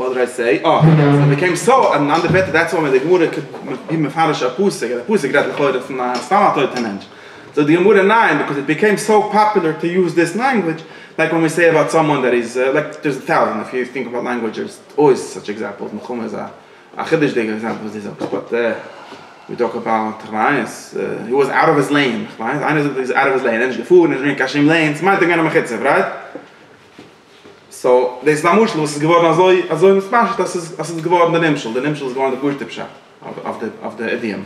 what did I say? Oh, so it became so, and on the better, that's why the Gemara could be mefarish a pusik, and the pusik got the from the Stamatoy Tenench. So the Gemara 9, because it became so popular to use this language, like when we say about someone that is, like there's 1,000, if you think about language, there's always such examples. Mechum is a chiddush example of these, but we talk about he was out of his lane. I know he's out of his lane. And the food and drink Kashim lane. It's my thing on a right? So the Islamush was geworden also Smash, das ist geworden der Nimshel. The Nimshel is geworden the Gurtipsha of the idiom.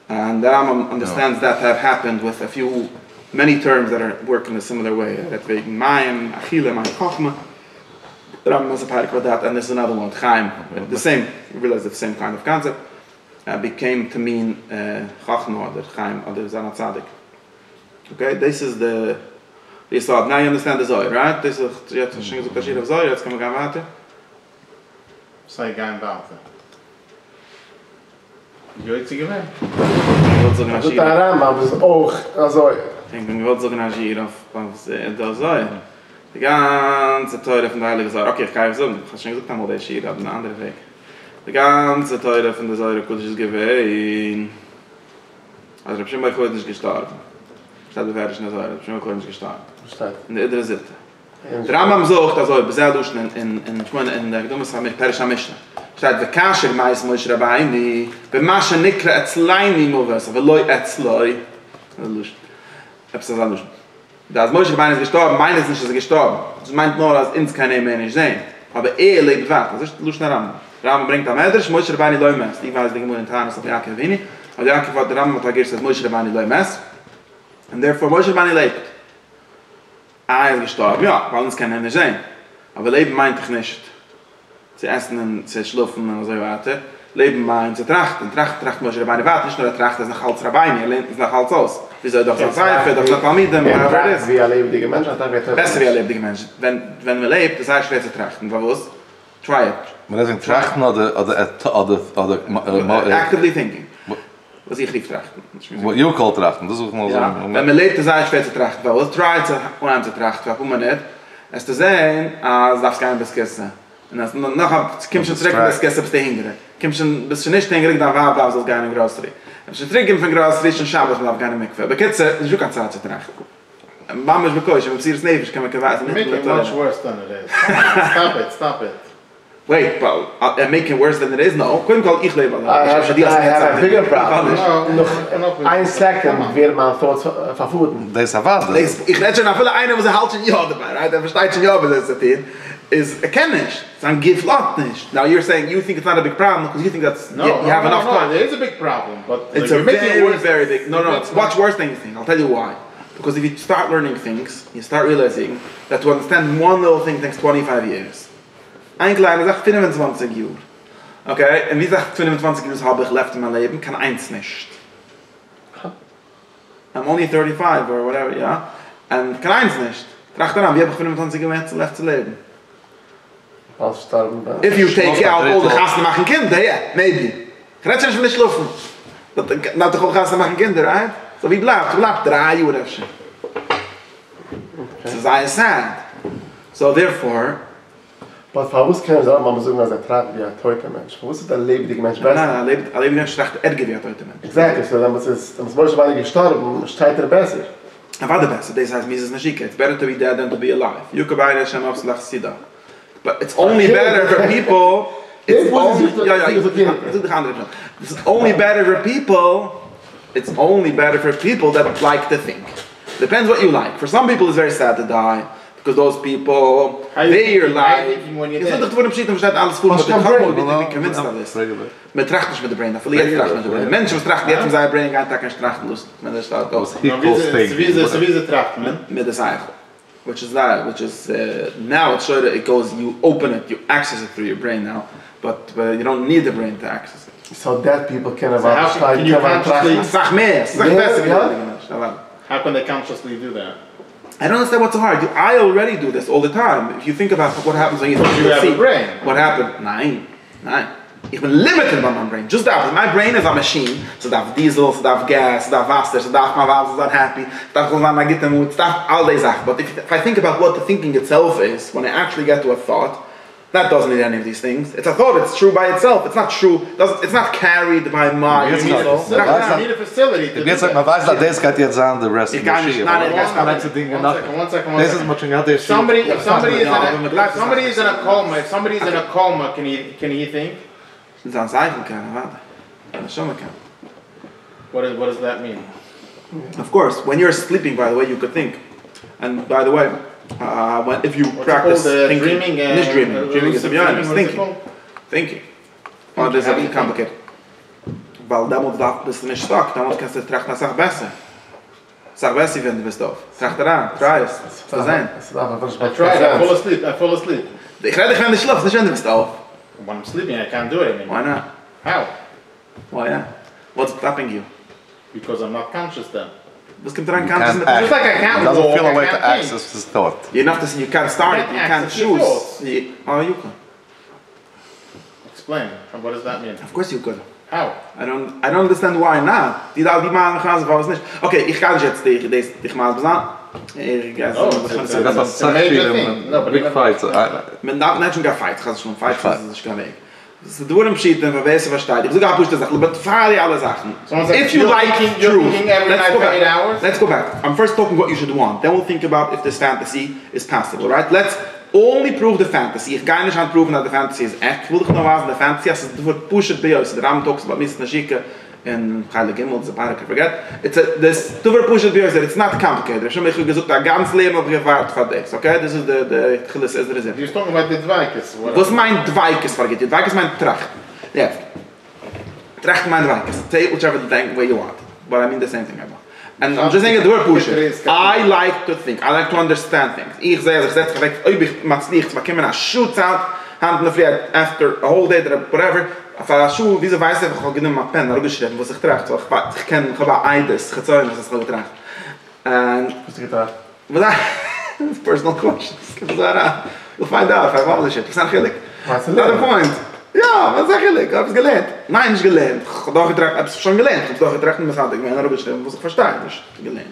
And the Rambam understands that to have happened with many terms that are work in a similar way. That wegen Mayim, Achille, Mayim Chochma. The Rambam has a parak about that, and there's another one, Chaim. The same, you realize the same kind of concept. Became to mean Chachma or Chaim or the Zana Tzadik. Okay, this is the Yisod. Now you understand the Zohar, right? This is jetzt schon gesagt Kashir of Zohar. Jetzt können wir gehen weiter. Sei gehen weiter. Joit sie gewähnt. Ich wollte sogar Ashir. Der Rambam ist auch Zohar. Ich wollte sogar Ashir auf der Zohar. Die ganze Teure von der Heilige Zohar. Okay, ich kann es sagen. Ich habe schon gesagt, einmal der Ashir auf einen anderen Weg. Die ganze Teure von der Zohar Kodesh ist gewähnt. Also ich habe schon bei Kodesh gestorben. Statt der Fertig in der Zohar. Ich habe schon bei Kodesh gestorben. In der Idre Sitte. Der Rambam sagt, also beseelduschen in der Gdumas Hamich, Perish HaMishnah. Statt der Kasher Mais Moshe Rabbeini, bemashe nikra etzleini moves, aber loi etzloi. Das ist das. Da Moshe Rabbeini ist gestorben, meint es nicht, dass gestorben. Das meint nur, dass ins keine Mensch sehen. Aber lebt weiter. Das ist Lushna Rambam. Der Rambam bringt am medrash, Moshe Rabbeini loi mes. Ich weiß, die Gemüse in Tanis auf Yaakov Vini. Aber Yaakov hat der Rambam hat gesagt, dass Moshe Rabbeini loi mes. And therefore Moshe Rabbeini lebt. Ist gestorben, ja, weil uns kann nicht sehen. Aber Leben meint ich nicht. Zu essen und zu schlafen und so weiter. Leben meint zu trachten. Tracht Moshe Rabbeini weiter, nicht nur der Tracht ist nach Hals Rabbeini, lehnt es nach Hals aus. Wie soll doch sein Seife, doch nach Talmidem, whatever it is. Wie ein lebendiger Mensch, besser wie ein lebendiger Mensch. Wenn wir lebt, ist es schwer zu trachten. Was? Try it. Man ist in Trachten oder actively thinking. Was ich lief trachten. What you call trachten, das ist auch mal so. Wenn man lebt, ist es schwer zu trachten. Was try zu unheim zu trachten, warum man nicht? Es zu sehen, als darfst du kein bisschen. Und als noch kommst du zurück, bis du bis du hingere. Kommst du bis du nicht hingere, dann bleibst du gar nicht Grocery. Wenn du zurück von Grocery, schon Schabbat, man darf gar nicht mehr. Aber Kitze, das ist auch keine Zeit zu trachten. Mama ist bekoisch, wenn du sie das Nefisch, kann man kein Make it much worse than it is. Stop it. Wait, well, make it worse than it is? No. Couldn't call ich lebe. I have a bigger problem. Noch ein Second wird man thoughts verfuden. Das ist erwartet. Ich rede schon nach viele einer, was halt schon ja dabei, right? Versteht schon ja, was das ist erkenne nicht. It's ein Gift lot nicht. Now you're saying you think it's not a big problem because you think that's you have enough time. It is a big problem, but it's a very big. No, it's much worse than you think. I'll tell you why. Because if you start learning things, you start realizing that to understand one little thing takes 25 years. Ein kleiner sagt 25 Jahre. Okay, und wie sagt 25 Jahre habe ich left in meinem Leben? Kann eins nicht. I'm only 35 or whatever, ja. Und kann eins nicht. Tracht daran, wie habe ich 25 Jahre left zu leben? Als Starben. If you take out all the Gasten machen Kinder, yeah, maybe. Ich rede schon nicht schlafen. Na doch auch Gasten machen Kinder, right? So wie bleibt? Du bleibst 3 Jahre oder so. Das ist alles sad. So therefore, was Pfarrers kann sagen, man muss sagen, dass tracht wie ein teuter Mensch. Was ist der lebendige Mensch? Nein, lebendiger Mensch tracht wie ein teuter Mensch. Exactly, so dann muss Moshe Rabbeini gestorben, steht besser. War der besser. Das heißt, Mises Nashika. It's better to be dead than to be alive. Yukabai Hashem Avslach Sida. But it's only better for people. It's only better for people. It's only better for people that like to think. Depends what you like. For some people, it's very sad to die. Because those people, their life. It's not the Pshit and Pshit alles gut, but the couple will be convinced of this. Man tracht nicht mit der Brain, da verliert tracht mit der Brain. Menschen, was trachten, jetzt seine Brain, gar nicht trachten lust. Man ist da aus. Wie ist trachten, mit der Cycle. Which is now it's sure that it goes, you open it, you access it through your brain now, but you don't need the brain to access it. So that people can can you consciously... How can they consciously do that? I don't understand what's so hard. I already do this all the time. If you think about what happens when you have a brain. What happened? Nein. Ich bin limited by my brain. Just that. My brain is a machine. So that diesel, so that gas, so that Wasser, so that my valves are unhappy, so that my get the mood, stuff all these Sachen. But if I think about what the thinking itself is, when I actually get to a thought, That doesn't need any of these things. It's a thought, it's true by itself. It's not true, it's not carried by my You need a facility to do Jetzt sagt man, weiß, dass das geht jetzt an the rest of the Shia. One second. Somebody is in a coma. If somebody's in a coma, can he think? It's on cycle kind of. What does that mean? Of course, when you're sleeping, by the way, you could think. And by the way, if you practice thinking, dreaming dreaming is thinking. Oh, this is a bit complicated. Weil damals bist du nicht stark, damals kannst du trachten nach Sach besser. Sach besser, wenn du bist auf. Tracht daran, try es. Zu sein. I tried, I fall asleep. Ich rede dich, wenn du schläfst, nicht wenn du bist auf. When I'm sleeping, I can't do it anymore. Why not? How? Why not? What's stopping you? Because I'm not conscious then. Was kommt daran, kannst du Just like I can't Doesn't walk, feel a I way to can't access think. his thought. You know, you can't start it, you can't access your choose. thoughts. You can. Explain. What does that mean? Of course you could. How? I don't understand why not. Die machen gaan was nicht. Okay, ich kann jetzt dich mal besan. Das ist such viele big fights. Mit nicht schon gar fight, kannst schon fight, das ist gar weg. Das ist durch im Schied, wenn wir wissen, was steht. Ich sogar push das Sachen, aber fahre alle Sachen. If you like truth, let's go back. I'm first talking what you should want. Then we'll think about if this fantasy is possible, right? Let's only prove the fantasy. Ich kann nicht proven that the fantasy is echt. Will ich noch was, the fantasy is the push it beis. The Ram talks about Mr. Nashika and Heilig Gimel, the Parak, I forget. It's this to push it beis that it's not complicated. Ich habe mich gesagt, da ganz Leben auf gewart von das. Okay, this is the Atchilles is the result. You're talking about the Dvaikis. Was mein Dvaikis vergeht? Dvaikis mein Tracht. Yeah. Tracht mein Dvaikis. Say whichever way you want. But I mean the same thing I want. And I'm just saying the word push it. I like to think. I like to understand things. Ich setze direkt, ich mach's nicht, man kann shoots out, hand in the free after a whole day or whatever. Für Schuh, wie so weiß ich, ich habe genommen eine Pen, geschrieben, was ich trage. So ich kenne, ich habe Eides, gezeugt, was ich trage. And Was ist getan? It's personal questions. You'll find out if I publish it. Ich sage ehrlich. Was ist Another point. Ja, was sag ich? Ich hab's gelernt. Nein, nicht gelernt. Ich hab's schon gelernt. Ich hab's gelernt, ich meine, geschrieben, was ich verstehe. Nicht gelernt.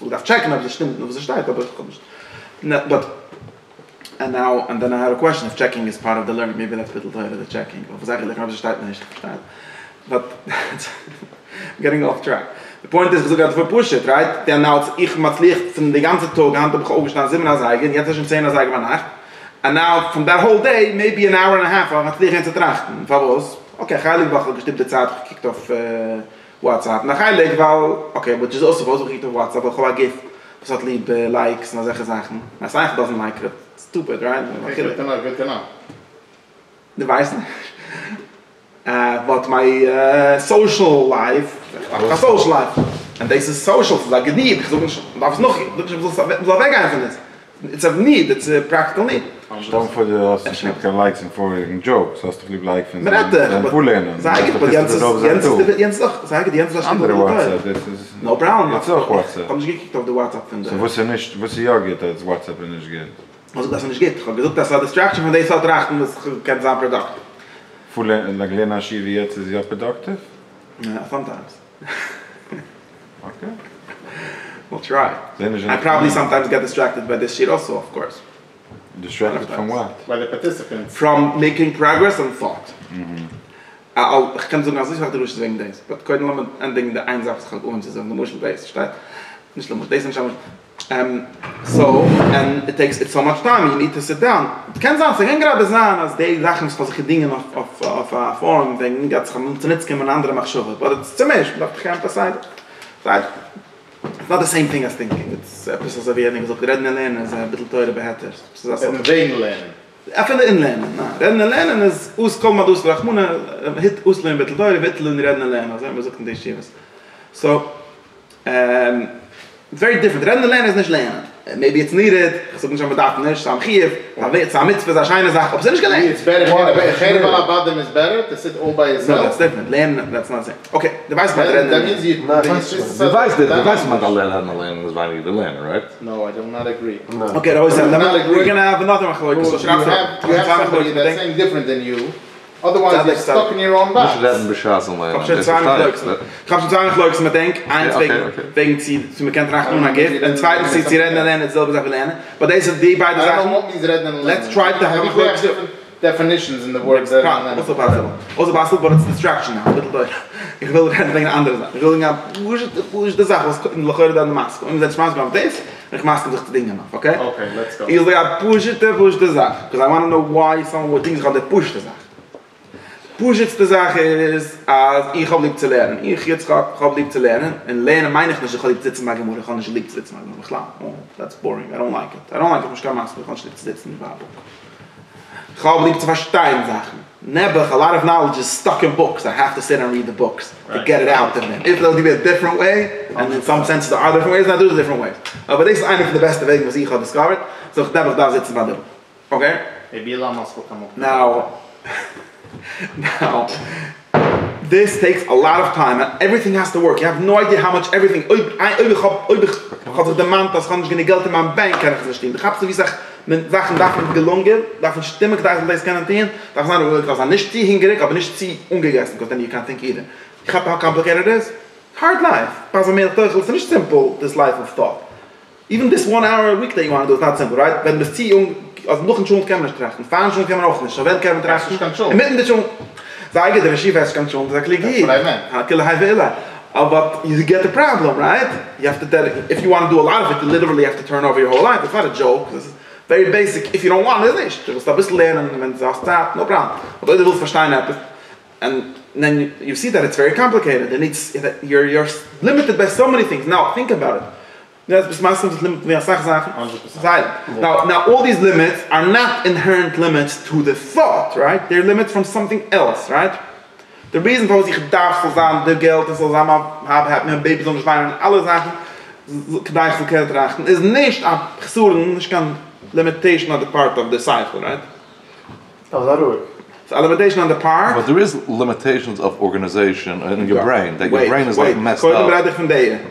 Ich darf checken, ob es stimmt, ob es steht, aber ich kann nicht. But, and then I had a question, if checking is part of the learning, maybe that's a little tired of the checking. Was sag ich, ob es steht, nicht. But, getting off track. The point is, sogar to push it, right? Then now, ich mach's Licht von den ganzen Tag, Hand habe ich aufgestanden, 7 sagen, jetzt ist schon 10 sagen wir nach. And now, from that whole day, maybe an hour and a half, I'm going to trachten. Pavos. Okay, heilig war bestimmte Zeit gekickt auf WhatsApp. Nach heilig war, okay, but just also was gekickt auf WhatsApp, aber ich gift. Was hat lieb likes und solche Sachen. My son doesn't like it. It's stupid, right? Good to know. Du weißt nicht. But my social life, and this is social, it's like a need. Darf es noch, soll weg einfach nicht. It's a need, it's a practical need. Stam voor de als je geen likes en voor een joke, zoals toch lief like vindt. Maar dat voelen. Zeg ik, maar Jens toch, zeg ik, Jens andere WhatsApp, dit is no brown. Het is ook WhatsApp. Kom eens gekeken op de WhatsApp vinden. Zo was je niet, was je ja geht, dat WhatsApp er niet geht. Was dat niet gaat, ik heb gezegd dat is distraction van deze drachten, dat kan zijn product. Voelen, like Lena Shiri jetzt is ja productive? Yeah, sometimes. Okay. We'll try. I probably sometimes get distracted by this shit also, of course. Distracted from what? By the participants. From making progress and thought. Ich kann sogar sicher durch wegen des, but können wir mit ending the Einsatz zu sagen, the Muschel base, steht. Nicht nur das schon. So, and it takes so much time, you need to sit down. Du kannst sagen, ich kann gerade sagen, als die Sachen von solche Dingen auf Forum, wegen ganz zu nichts kommen andere machschuwe, but it's to me, ich kann pas side. It's not the same thing as thinking. It's precies so wie ich gesagt, reden und lernen ist ein bisschen teurer behatter. Reden lernen. Einfach inlernen. Reden und lernen ist auskommen aus der Rachmuna, hit auslernen ein bisschen teurer, reden und lernen. Also wir suchen die Schiebes. So, it's very different. Reden und lernen ist nicht lernen. Maybe it's needed. Ich sage nicht, man darf nicht, Sam Chiev, Sam Mitzvah ist eine Sache, aber es ist nicht gelernt. It's better, Chere about them is better, to sit all by yourself. No, that's different. Lernen, that's not the same. Okay, du weißt mal, reden. That means you... Du weißt man, lernen ist weniger der Lernen, right? No, I do not agree. Okay, we're going to have another machloik. So You have somebody that's saying different than you. Otherwise, you're stuck in your own box. Nicht reden beschaßen lernen. Ich habe schon zwei Leute, mit denk, eins wegen sie mir kennt recht nur gibt, und zweitens sie reden lernen selber Sachen lernen. Aber diese die beiden Sachen. Let's try to have definitions in the words that also possible, but it's distraction now. Little bit. Ich will gerne eine andere Sache. Ich will push the Sache, was in Lachore dann Maske. Und wenn ich Maske auf das, ich Maske durch die Dinge noch, okay? Okay, let's go. Ich will push the Sache, because I want to know why someone would think that push the Sache. Push the Sache ist, als ich habe lieb zu lernen. Ich jetzt habe lieb zu lernen. Und lernen meine ich nicht, ich habe lieb zu sitzen, ich habe nicht lieb zu sitzen. Klar, oh, that's boring. I don't like it. Ich kann Maske, ich kann nicht lieb zu sitzen in der Buch. Ich habe lieb zu verstehen Sachen. Nebuch, a lot of knowledge is stuck in books. I have to sit and read the books to get it out of them. If there'll be a different way, and in some sense there are different ways, then there's different ways. But this is one of the best ways was ich habe discovered. So ich nebuch da sitzen bei dem. Okay? Maybe a lot will come up. Now, this takes a lot of time, and everything has to work. You have no idea how much everything. Ich habe demand, das kann ich keine Geld in meinem Bank kann ich verstehen. Ich habe so wie gesagt, mit Sachen darf nicht gelungen, darf nicht stimmen, darf nicht kann nicht, darf nicht hingekriegt, aber nicht ungegessen, because then you can't think either. Ich habe how complicated it is. Hard life. It's not simple, this life of thought. Even this 1 hour a week that you want to do is not simple, right? Wenn das Ziel also noch ein Schulung kann man nicht treffen, fahren schon kann man auch nicht, so wenn kann man treffen. Mitten der Schulung, sage der Schiefes kann schon, sag ich hier. But you get the problem, right? You have to if you want to do a lot of it, you literally have to turn over your whole life. It's not a joke. This is very basic. If you don't want it, it's nicht. Du musst ein bisschen lernen, wenn du sagst, no problem. Aber du willst verstehen etwas. And then you see that it's very complicated. And you're limited by so many things. Now, think about it. Now, all these limits are not inherent limits to the thought, right? They're limits from something else, right? The reason for ich darf so sagen, der Geld ist so sagen, habe mir ein Baby so schwein und alle Sachen, kann ich so Geld trachten, ist nicht absurd, nicht kann limitation on the part of the cycle, right? Oh, that works. So a limitation on the part. But there is limitations of organization in your brain. That your brain is like messed up. Limitations,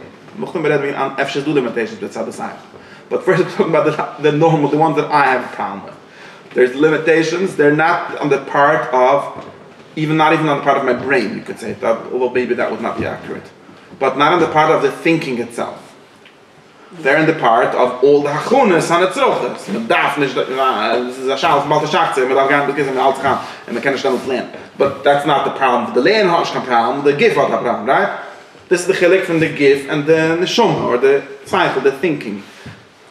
but first we're talking about the normal, the ones that I have a problem with. There's limitations, they're not on the part of, not even on the part of my brain, you could say, although maybe that would not be accurate. But not on the part of the thinking itself. They're in the part of all the hachunas and etzroches. Man darf nicht, es ist ein Schal, man darf man darf gar nicht beginnen, man darf gehen, und man kann nicht damit lernen. But that's not the problem. The lernen hat kein problem, the gift hat ein problem, right? This is the chilek from the gift and the neshama, or the cycle, the thinking.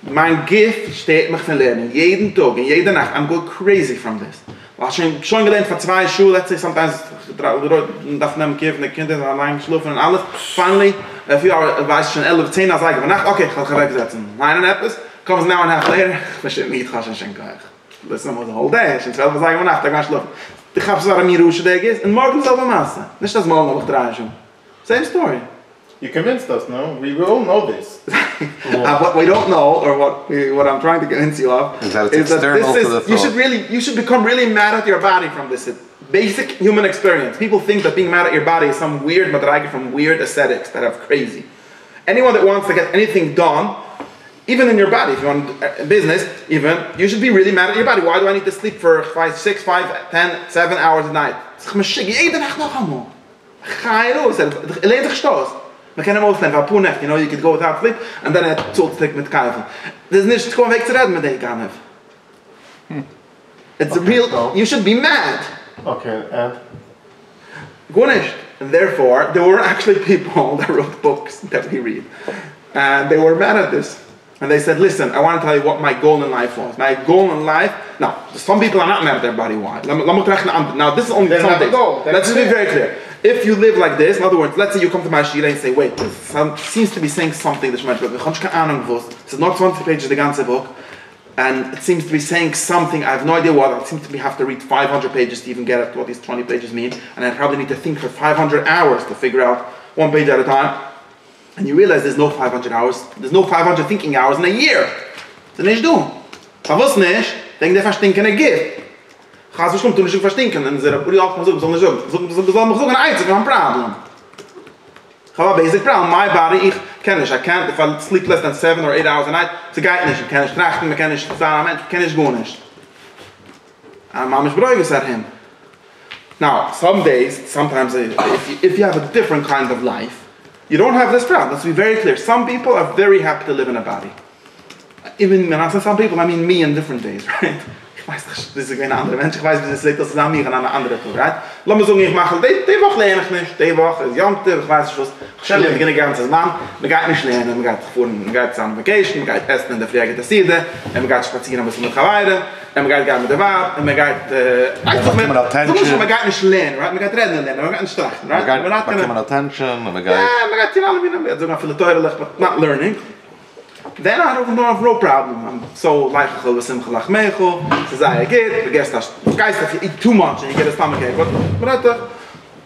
Mein gift steht mich von lernen, jeden Tag, in jeder Nacht. I'm going crazy from this. Ich habe schon gelernt für 2 Schuhe, let's say sometimes, darf nehmen Gift, und die Kinder sind allein geschlafen und alles. Finally, a few hours, weiß ich schon 11, 10 Uhr, sage ich, Nacht, okay, ich kann wegsetzen. Nein, und etwas, comes an hour and a half later, ich verstehe nicht, ich kann schon schenken. Listen, the whole day, schon 12 Uhr, sage ich, Nacht, ich kann schlafen. Ich habe so eine Mirusche, der ist, und morgen selber Masse. Nicht das morgen, aber ich 3 Schuhe. Same story. You convinced us, no? We all know this. What we don't know, or what I'm trying to convince you of, is that this is, you should become really mad at your body from this basic human experience. People think that being mad at your body is some weird madrage from weird ascetics that are crazy. Anyone that wants to get anything done, even in your body, if you want business, even, you should be really mad at your body. Why do I need to sleep for 5, 6, 5, 10, 7 hours a night? Man kann immer ausnehmen, weil Punech, you know, you could go without sleep, and then it talks like mit Kaifen. Das ist nicht, komm weg zu reden mit dem Kanef. It's a real, you should be mad. Okay, and? Go nicht. And therefore, there were actually people that wrote books that we read. And they were mad at this. And they said, listen, I want to tell you what my goal in life was. My goal in life, now, some people are not mad at their body. Why? Now, this is only something. Let's just be very clear. If you live like this, in other words, let's say you come to my shira and say, wait, this seems to be saying something, this is not 20 pages, the ganze book, and it seems to be saying something, I have no idea what, I seem to have to read 500 pages to even get at what these 20 pages mean, and I probably need to think for 500 hours to figure out 1 page at a time, and you realize there's no 500 hours, there's no 500 thinking hours in a year. Das nicht du. Verwusst nicht, denk der verstinkene Gift. Gaat zo stom niet verstinken en ze pretty often zo zonder zo een einzig een problem. How basic problem. My body, I can't if I sleep less than 7 or 8 hours a night. It's a guy nicht. Ich kann nicht trachten, ich kann nicht sagen, ich kann nicht gehen nicht. And Mamish Breuge said him. Now, some days, sometimes if you have a different kind of life, you don't have this problem. Let's be very clear. Some people are very happy to live in a body. Even when I say some people, I mean me in different days, right? weiß nicht, das ist ein anderer Mensch, ich weiß, wie das lebt das zusammen hier an einer anderen Tour, right? Lass mich sagen, ich mache, die Woche lerne ich nicht, die Woche ist Jante, ich weiß nicht was, ich stelle mich nicht ganz als Mann, man geht nicht lernen, man geht zu einer Vacation, man geht essen in der Früh, das Siede, man geht spazieren ein bisschen mit Hawaii, man geht gerne mit der Waab, man geht, einfach mit, man geht nicht lernen, right? Man geht reden lernen, man geht nicht strachten, right? Man geht attention, man geht... Ja, man geht hier alle wieder, sogar viele Teure, but not learning. Then I don't have no problem. I'm so like with simcha lach mechel. Says I get, I guess that's guys if you eat too much and you get a stomachache. But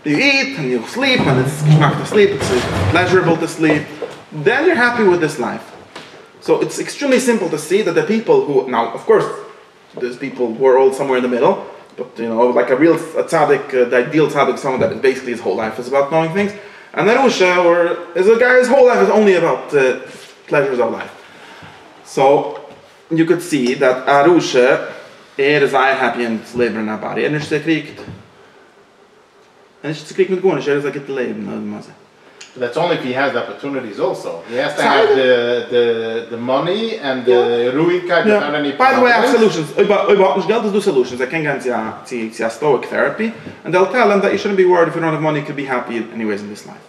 you eat and you sleep and it's not to sleep, it's pleasurable to sleep. Then you're happy with this life. So it's extremely simple to see that the people who now, of course, there's people who are all somewhere in the middle. But like a tzaddik, the ideal tzaddik, someone that basically his whole life is about knowing things. And Arusha, or is a guy whose whole life is only about pleasures of life. So you could see that Arusha is very happy in his labor in that body. And it's kriegt. And it's kriegt mit Gonish, is like it leben. That's only if he has the opportunities also. He has to have the money and the ruhigkeit without any. By the way, I have solutions. Überhaupt nicht Geld, do solutions. I can get to stoic therapy, and they'll tell them that you shouldn't be worried if you don't have money, you could be happy anyways in this life.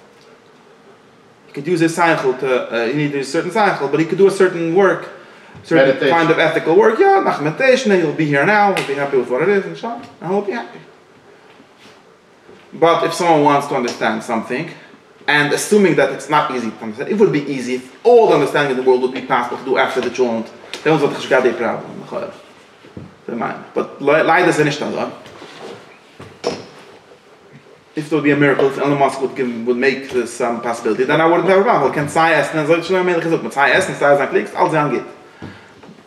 You could use a cycle to, you need a certain cycle, but you could do a certain work, certain meditation. Kind of ethical work. Yeah, nach meditation, and you'll be here now, you'll be happy with what it is, inshallah, and he'll be happy. But if someone wants to understand something, and assuming that it's not easy to understand, it would be easy if all the understanding in the world would be possible to do after the challenge. Then was what the problem. But leider ist nicht so. If there would be a miracle, if Elon Musk would make this possibility, then I wouldn't have a problem. Can Sai essen, and so schnell mehr gesagt, mit Sai essen, Sai sein Klicks, alles angeht.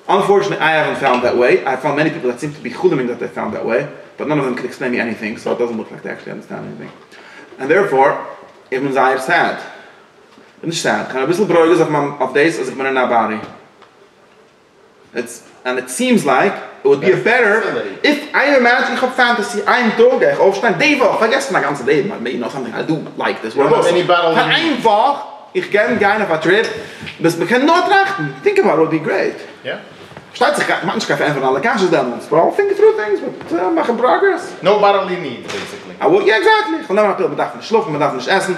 Unfortunately, I haven't found that way. I found many people that seem to be chuluming that they found that way, but none of them could explain me anything, so it doesn't look like they actually understand anything. And therefore, even Zayir sad. I'm not sad. Kind of a bisschen bräuges of days as ich bin in der body. And it seems like it would be better if I imagine ich have fantasy, I'm Droge, ich aufstein, die Woche, vergessen mein ganzes Leben, something I do like this. Einfach, ich gern auf a trip, bis wir können nur trachten. Think about it, would be great. Yeah. Statt sich manchmal einfach alle Kasches damals, but I'll think through things, but machen progress. No bodily need, basically. Yeah, exactly. Ich will nehmen man darf nicht schlafen, man darf nicht essen.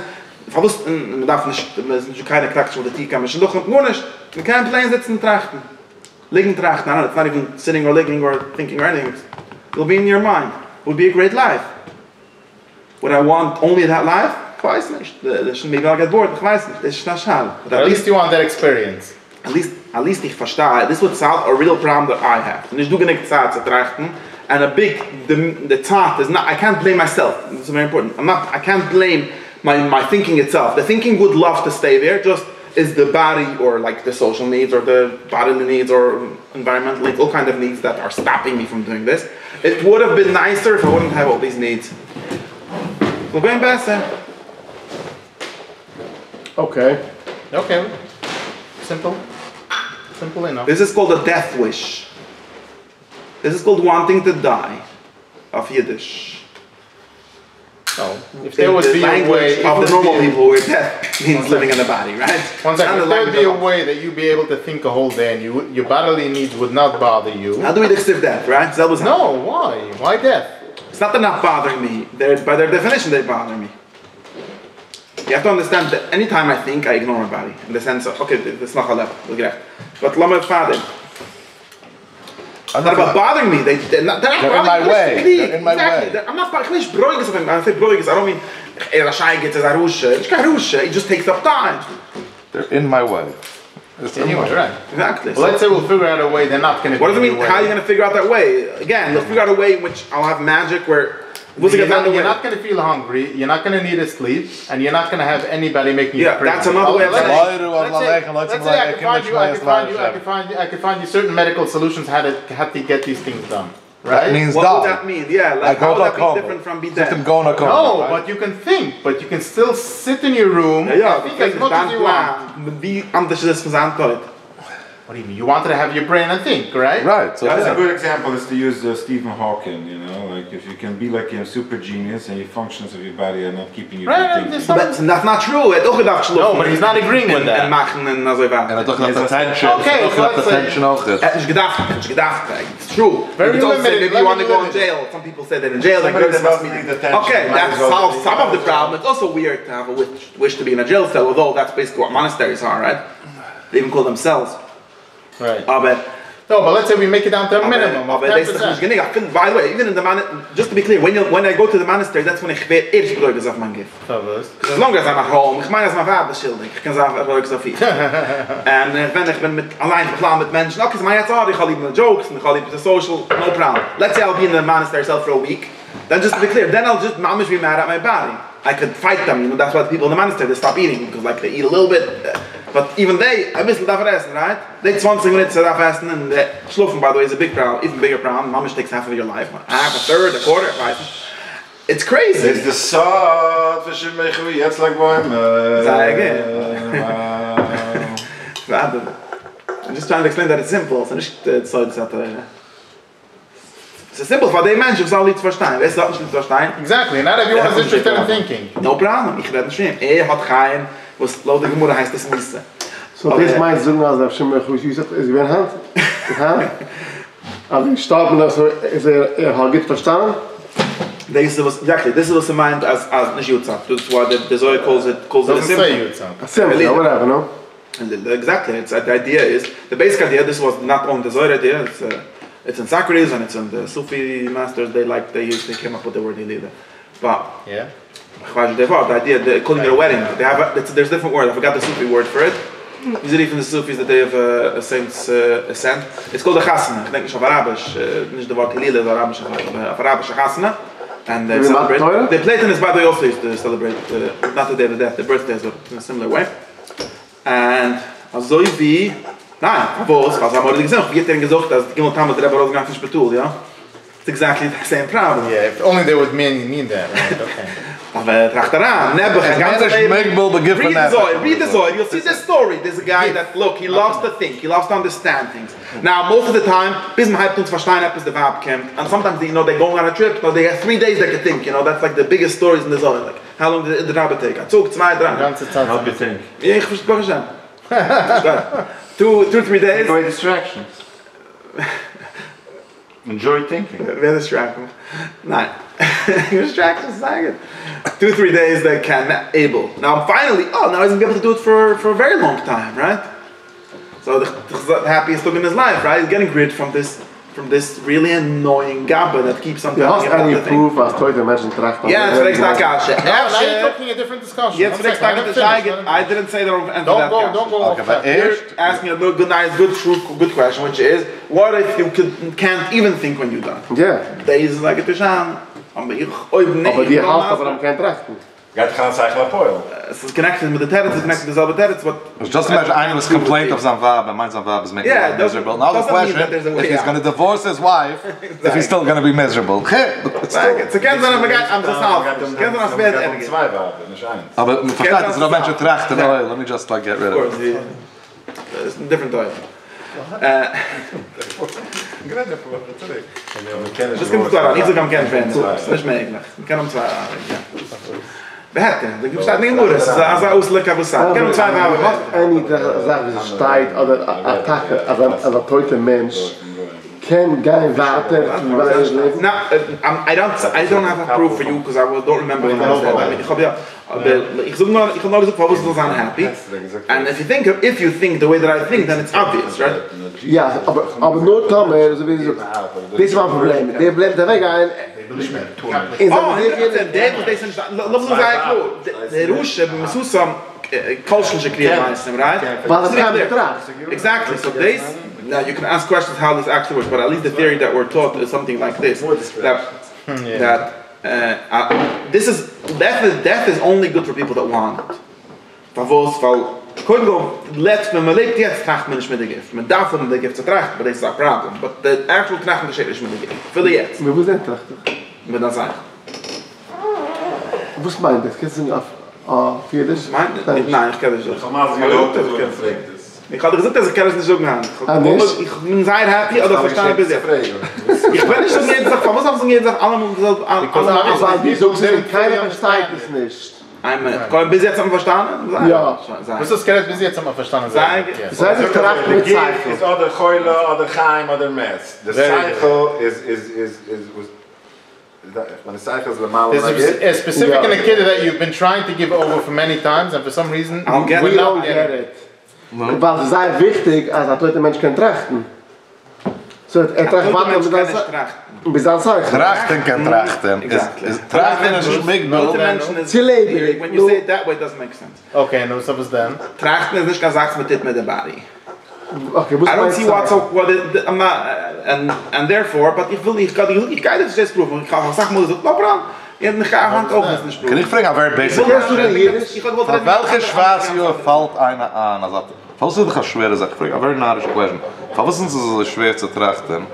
Verwusst, man darf nicht, man sind keine Krankheit, wo der Tier kann, man doch nur nicht. Man kann plain sitzen und trachten. Liegen trachten, it's not even sitting or ligging or thinking or anything. It'll be in your mind. It would be a great life. Would I want only that life? Ich weiß nicht. Maybe I'll get bored, ich weiß nicht. Das ist nicht schade. But at least you want that experience. At least ich verstehe. This would solve a real problem that I have. Und ich do genug Zeit zu trachten. And the thought is not, I can't blame myself. It's very important. I can't blame my thinking itself. The thinking would love to stay there, just is the body or like the social needs or the bodily needs or environmental needs, all kind of needs that are stopping me from doing this. It would have been nicer if I wouldn't have all these needs. So going back then. Okay. Simple enough. This is called a death wish. This is called wanting to die of Yiddish. No. If there would be a way of the normal people where death means living in the body, right? One second. If there would be a way that you'd be able to think a whole day and your bodily needs would not bother you. How do we accept death, right? No, why? Why death? It's not that not bothering me. By their definition, they bother me. You have to understand that anytime I think, I ignore my body. In the sense of, okay, it's not halal, but let me father. Not about bothering me. They're not in my way. They're in my way. I'm not broiges of him. I say broiges. I don't mean Rashai gets as Arusha. It's Arusha. It just takes up time. They're in my way. Anyway, right. Exactly. Well, let's say we'll figure out a way they're not going to. What does it mean? How are you going to figure out that way? Again, let's figure out a way in which I'll have magic where. You're not going to feel hungry, you're not going to need to sleep, and you're not going to have anybody making you pray. That's another way of saying let's say I can find you certain medical solutions how to get these things done. Right? That means what would that mean? Yeah, like how would that be different from be dead? No, right? But you can think, but you can still sit in your room and think as much as you want. What do you mean? You wanted to have your brain and think, right? Right. So That's a good example is to use Stephen Hawking, you know, like if you can be like a super genius and your functions of your body are not keeping you from thinking. That's not true. No, but he's not agreeing with that. And machen and azoiwei. And toch not attention. Okay, so let's say... Attention auch. It's gedacht. It's true. Very Don't say limited, maybe you want to go in limited. jail. Some people say that in jail. Somebody that doesn't need attention. Okay, that solves some of the problem. It's also weird to have a wish to be in a jail cell, although that's basically what monasteries are, right? They even call themselves. Right. No, but let's say we make it down to a minimum of 10%. By the way, even in the just to be clear, when I go to the monastery, that's when I get ehrlich bräuchte auf mein Gift. Because as long as I'm at home, ich meine, als mein Vater schildig, ich kann sagen, bräuchte so viel. And wenn ich bin allein verplant mit Menschen, okay, my jetzt auch, ich habe lieber jokes, and ich habe lieber the social, no problem. Let's say I'll be in the monastery cell for a week, then just to be clear, then I'll just mamish be mad at my body. I could fight them, you know, that's why the people in the monastery, they stop eating, because like they eat a little bit, but even they, a bisschen davon essen, right? They 20 minutes davon essen, and schlufen, by the way, is a big problem, even bigger problem. Mamish takes half of your life, half, a third, a quarter, right? It's crazy. There's the sod, for sure, jetzt like boy. Say again. I'm just trying to explain that it's simple, so it's so it's simple for the Mensch, if all to verstehen. Weißt du, nicht zu verstehen? Exactly, not everyone is interested in thinking. No problem, ich rede nicht. Hat kein, was laut der Gemüse heißt, das Misse. So this might soon as I've seen who you said is when hand. Also Schtaaben, also ist hat gut verstanden. This is exactly. This is what's meant as nicht Jutzah. That's why the Zohar calls it a symbol. A symbol, whatever, no? Exactly. It's the idea is the basic idea. This was not on the Zohar idea. It's in Socrates and it's in the Sufi masters. They came up with the word Hilida. But yeah, the idea they're calling it a wedding. They have there's different word. I forgot the Sufi word for it. Usually from the Sufis that they have a saint's ascent. It's called a chasana. I think it's Arabisch. Not the word Hilida, the Arabisch chasana. And they celebrate. The Platonists, by the way, also used to celebrate not the day of death, the birthdays, but in a similar way. And azoiwei. Nein, was haben wir gesagt? Wir hätten gesagt, dass die Gimel mit der Rebbe Rosgan fish betul, yeah? It's exactly the same problem. Yeah, if only they would mean that, right? Okay. Aber tracht daran, Nebbe, read the Zohar, you'll see this story. There's a guy that, look, he loves to think, he loves to understand things. Now, most of the time, bis man halbt uns verstehen, bis the Vab kommt, and sometimes, you know, they're going on a trip, so they have 3 days they can think, you know, that's like the biggest stories in the Zohar. Like, how long did the Rabbi take? I took 2, 3. How do you think? Yeah, ich verstehe schon. 2, 3 days. Enjoy distractions. Enjoy thinking. Wer distracted? Nein. Distractions, sagen. 2, 3 days they can able. Now finally, now he's gonna be able to do it for a very long time, right? So the happiest look in his life, right? He's getting rid from this really annoying gabba that keeps on coming. You have any proof as heute Menschen trachten? Yeah, it's next Kasha. Now you're talking a different discussion. Yes, next I didn't say that on Don't go off that. You're asking a good question, which is, what if you can't even think when you're done? Yeah. Deze like it is aan. Aber die half aber am kein trachten. Gaat gaan zeggen naar Poil. It's connected with the terror, it's connected to the terror. It's just imagine Angel's complaint of Zanvab, and my Zanvab is making him miserable. Now the question, if he's going to divorce his wife, if he's still going to be miserable. It's against them, I'm just half. It's Aber versteht, it's not mentioned trachten. Let me just like get rid of it. It's a different type. Das kommt zwar nicht so ganz kein Fan, das ist nicht möglich. Ich kann zwar beherken, da gibt es nicht nur das, also auslecker was sagt. Kann zwar haben. Any Sache steht oder Attacke, aber heute Mensch can guy water No, I don't have a proof for you because I don't remember when I was there. Ich habe noch gesagt, was was unhappy. And if you think the way that I think, then it's obvious, right? Ja, aber nur Tom, so wie so. Das ist ein Problem. Der bleibt da weg ein. Der Rusche, Mesusam, cultural creation, right? Exactly. So this. Now you can ask questions how this actually works, but at least the theory that we're taught is something like this: that this is death is only good for people that want it. When man lebt jetzt tracht man nicht mit der Gift. Man darf mit der Gift trachten, but that's a problem. But the actual trachten ist nicht mit der Gift. Für jetzt. Wir müssen trachten. Mit das sagen. Was meint das? Kannst du auf für das? Nein, ich kann das nicht. Ich habe gesagt, dass ich kann es nicht so machen. Ich bin sehr happy, oder verstehe bis jetzt. Ich bin nicht so jeden Tag, was haben sie jeden Tag alle aber wieso sind keiner versteht es nicht? Kann bis jetzt haben verstanden? Ja. Was ist das bis jetzt haben verstanden? Sei es tracht mit Zeichen. It's other Choyle, other Chaim, other Mess. The cycle is when the cycle is the mal. There's a specific indicator that you've been trying to give over for many times, and for some reason we don't get it. Weil es sehr wichtig, als ein toter Mensch kann trachten. So, tracht was bis dann Zeichen. Trachten kann trachten. Trachten ist ein Schmickbild. Sie leben. When you say it that way, it doesn't make sense. Okay, no, so was then? Trachten ist nicht gesagt mit the body. Okay, I don't see what's up, I'm not, and therefore, but ich will nicht, ich kann das jetzt prüfen, ich kann sagen, muss es noch dran. Ich habe eine Hand auch nicht prüfen. Kann ich fragen, wer basic ist? Von welcher Schwarzjahr fällt einer an? Also, falls du dich eine schwere Sache fragst, a very nice question. Was ist es so schwer zu trachten,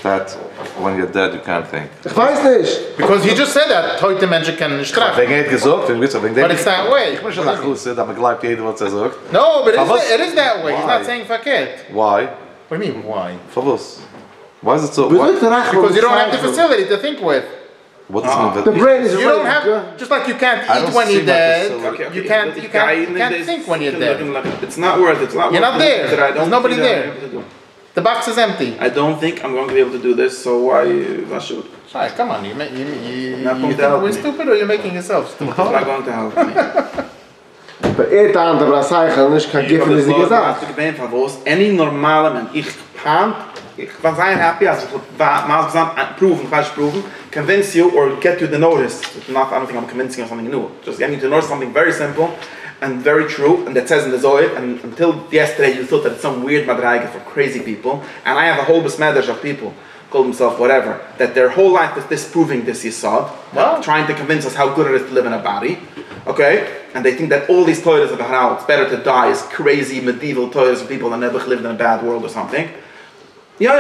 that when you're dead you can't think? Ich weiß nicht. Because he just said that heute Menschen können nicht trachten. Wegen hat gesagt, wegen But it's that way. Ich muss schon nach Hause, da man glaubt jeder, was sagt. No, but it is that way. He's not saying verkehrt. Why? What do you mean, why? For was? Why is it so? Because you don't have the facility to think with. What is the brain is you don't have, just like you can't eat when you're dead, you can't think when you're dead. It's not worth it. You're not there. There's nobody there. The box is empty. I don't think I'm going to be able to do this, so why should? Sorry, come on, you think we're stupid or you're making yourself stupid? It's not going to help me. Aber andere Zeichen, ich kann geben, wie sie gesagt. Any normale man, ich war sehr happy, als ich mal gesagt, proven, convince you or get you to notice. I don't think I'm convincing you something new. Just getting you to notice something very simple and very true, and that says in the Zohar, and until yesterday you thought that it's some weird medrash for crazy people, and I have a whole medrash of people, call themselves whatever, that their whole life is disproving this yisod, trying to convince us how good it is to live in a body, okay? And they think that all these toilets of how it's better to die is crazy medieval toilets of people that never lived in a bad world or something. Ja,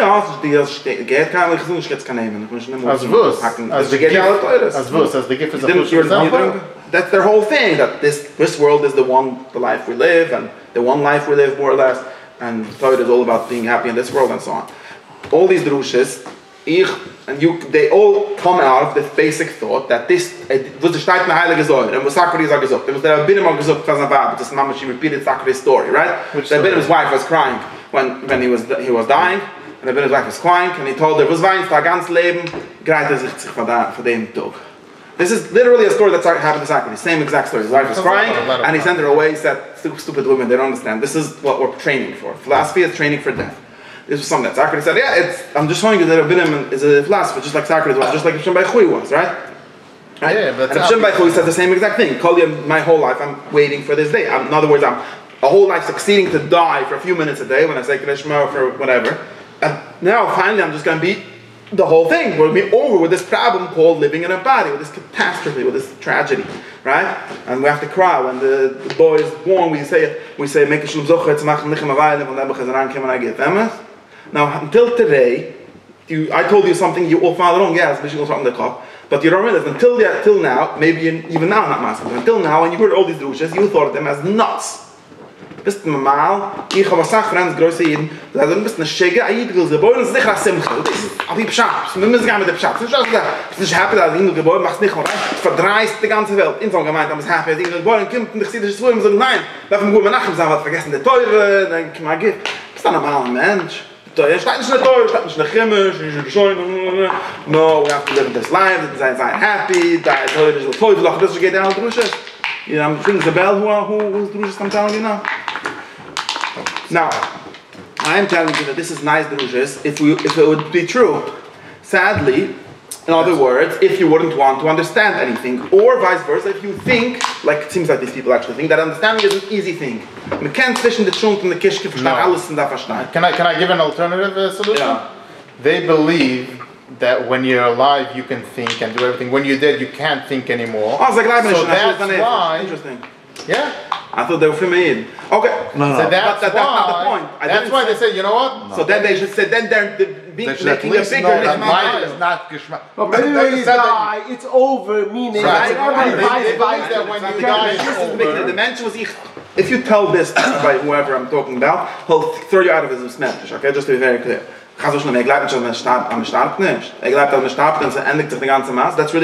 die geht kann ich nicht jetzt kann nehmen. Ich muss nicht mehr. As the gift is a that's their whole thing, that this world is the life we live, and the one life we live more or less, and Torah is all about being happy in this world and so on. All these drushes, they all come out of this basic thought that this was the steht in der heilige Säule, and was Socrates are gesagt, was der Binnen mal gesagt was about, this mama she repeated Socrates' story, right? The Binnen's wife was crying when he was dying. And the Binnen's wife was crying, and he told her, was weinst du ganz Leben, greit sich von dem Tag. This is literally a story that happened to Socrates, same exact story. His wife was crying, and he sent her away, he said, stupid women, they don't understand. This is what we're training for. Philosophy is training for death. This was something that Socrates said, I'm just showing you that Binnen is a philosopher, just like Socrates was, just like Shimon Bar Yochai was, right? Yeah, but and Shimon Bar Yochai said the same exact thing. My whole life, I'm waiting for this day. In other words, I'm a whole life succeeding to die for a few minutes a day when I say Krishma or for whatever. And now, finally, I'm just going to be the whole thing. We'll be over with this problem called living in a body, with this catastrophe, with this tragedy, right? And we have to cry when the boy is born. We say, make a shlum zocher, tzmach nichem avayim, and then b'chazaran kim and I get them. Now, until today, I told you something you all found wrong. Yeah, it's bishul from the cup. But you don't realize until now, maybe even now not massive. Until now, when you heard all these drushes, you thought of them as nuts. Bist du normal? Ich habe gesagt, Franz, größer Jeden, du sagst, du bist eine Schäge, Aid will sie bauen, das ist sicher ein Simcha. Aber die Pschat, wir müssen gehen mit der Pschat. Du bist nicht happy, dass du geboren machst nicht mehr rein. Du verdreist die ganze Welt. In so einem Gemeinde, aber es ist happy, dass du geboren kommt und ich sehe dich so und so, nein, darf man gut mal nachher sagen, was vergessen, der Teure, dann kann man gehen. Bist du ein normaler Mensch? Er steht nicht in der Teure, steht nicht in der Chemisch, nicht in der Scheune, no, we have to live this life, sein happy, da ist heute so Teufel, doch das geht ja auch durch. You know, rings the bell, who's drushes I'm telling you now? Now, I am telling you that this is nice drushes if it would be true. Sadly, in other words, if you wouldn't want to understand anything, or vice versa, if you think, like it seems like these people actually think, that understanding is an easy thing. We can't fish in the chunk and the kishke, alles in da verstehen. Can I give an alternative solution? Yeah. They believe that when you're alive you can think and do everything. When you're dead you can't think anymore. Oh, so that's why. Interesting. Yeah. I thought they were from me. Okay. No. So that's not the point. That's why they say, you know what? No. So then they should say, then they're making a bigger life is not geschmack. But when you die, it's over, meaning that when you die, it's over. The mention was if you tell this by whoever I'm talking about, he'll throw you out of his medrash, okay? Just to be very clear. That's really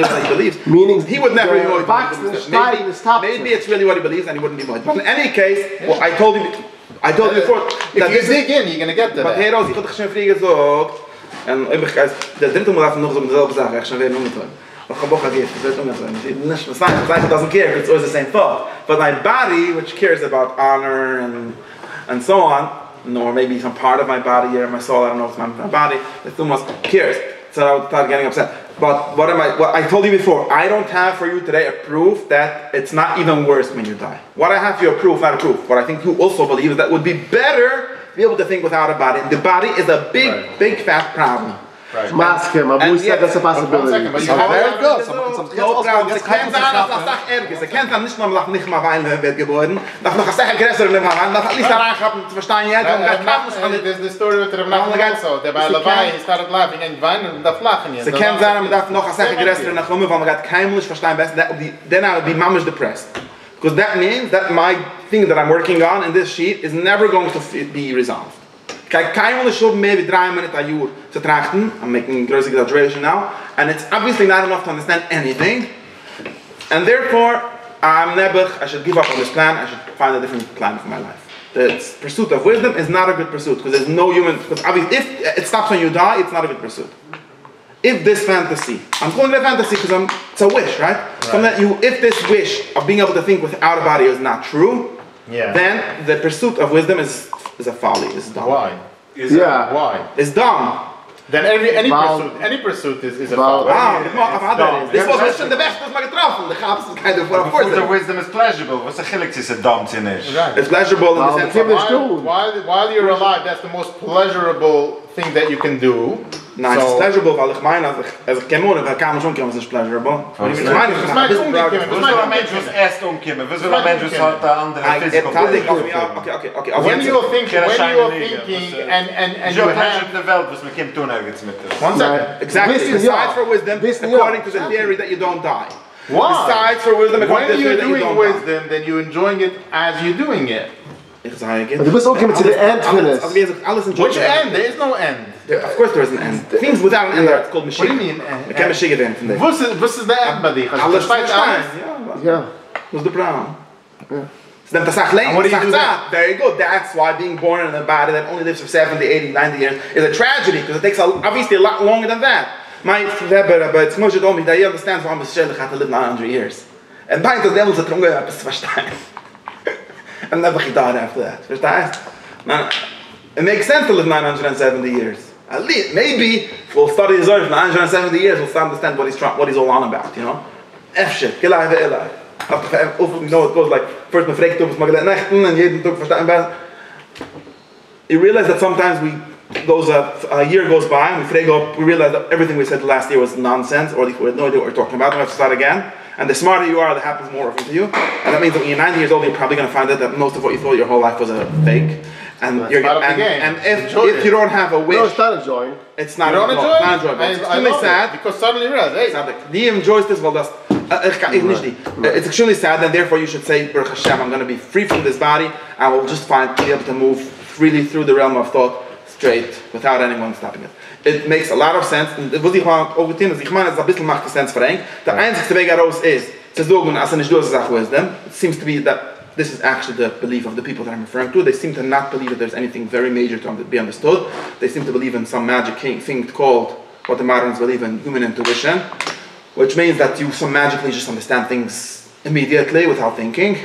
what he believes. Meaning he would never be maybe it's really what he believes and he wouldn't be moed. But in any case, well, I told you before that if you dig in, you're gonna get to that. But here also, ich hatte schon früher gesagt, und der dritte Mal darf noch so dieselbe Sache, ich schon wieder umgetan. But doesn't care, it's always the same thought. But my body, which cares about honor and so on, or maybe some part of my body or my soul, I don't know if it's my body, it almost cares. So I would start getting upset. But what I told you before, I don't have for you today a proof that it's not even worse when you die. What I have for you a proof, not a proof. What I think you also believe is that it would be better to be able to think without a body. And the body is a big fat problem. Right. Mask him, Abu said that's a possibility. But you have very good. It's can't nicht nur nicht mal weil wird geboren. Nach noch sehr größer in nach nicht daran gehabt zu verstehen ja. There's the story with the also. Der bei Levi, he started laughing and weinen und da flachen jetzt. Sie kennt sagen, darf noch sehr größer nach kommen, weil man hat kein nicht verstehen besser. Then I would be mamish depressed. Because that means that my thing that I'm working on in this sheet is never going to be resolved. Kein will show maybe 3 minutes a year to trachten. I'm making gross exaggeration now, and it's obviously not enough to understand anything. And therefore, I should give up on this plan. I should find a different plan for my life. The pursuit of wisdom is not a good pursuit because there's no human. Because obviously, if it stops when you die, it's not a good pursuit. If this fantasy, I'm calling it a fantasy because it's a wish, right? From that if this wish of being able to think without a body is not true, then the pursuit of wisdom is a folly, is dumb. Why? Why? It's dumb. Then any pursuit is a folly. This was the best was my getroffen. The chaps is kind of what of course. The wisdom is pleasurable. What's the chilik is a dumb thing is? It's pleasurable in the sense of while you're alive, that's the most pleasurable thing that you can do. No, it's pleasurable, weil ich meine, als ich komme und kann schon kommen, es ist pleasurable. Ich meine, was will ein Mensch erst umkommen? Was will ein Mensch hat eine andere physical? Okay. When you're thinking and you have the Welt, was man kommt tun ergens mit das. One second. Exactly. Besides for wisdom, according to the theory that you don't die. Why? Besides for wisdom, according to the theory that you don't die. When you're doing wisdom, then you're enjoying it as you're doing it. Du bist auch kommen zu the end von es. Which end? There is no end. Of course there is an end. Things without an end are called Mashiach. What do you mean? Ik heb Mashiach event van What is the end by the? Alles verstaan. Ja. Dat is de problem. Then very good. That's why being born in a body that only lives for 70, 80, 90 years is a tragedy because it takes obviously a lot longer than that. My Rebbe, but it's much told me that he understands why Moshe had to live 900 years. And by the devil's a trunga up to verstehen. And never he died after that. Verstehst? It makes sense to live 970 years. At least, maybe if we'll study his earth for 970 years, we'll understand what he's all on about, you know? F shit. Gelai ve'elai. You know, it goes like, first me fragt was maglet nachten, and jeden Tag verstehen besser. You realize that sometimes a year goes by, and we realize that everything we said last year was nonsense, or we had no idea what we're talking about, and we have to start again. And the smarter you are, that happens more often to you. And that means that when you're 90 years old, you're probably going to find out that most of what you thought your whole life was a fake. And if you don't have a wish, no, it's not enjoying. It's not enjoyable. It's extremely sad because suddenly you realize, hey, he enjoys this. Well, it's extremely sad, and therefore you should say, Baruch Hashem, I'm going to be free from this body. I will just be able to move freely through the realm of thought, straight, without anyone stopping it. It makes a lot of sense. And was ich mal overtun, ich meine, es ein bisschen macht Sense für ihn. Der einzige Weg heraus ist, zu sagen, als nicht durch Sache wisdom. It seems to be that this is actually the belief of the people that I'm referring to. They seem to not believe that there's anything very major to be understood. They seem to believe in some magic thing called, what the moderns believe in, human intuition, which means that you magically just understand things immediately without thinking.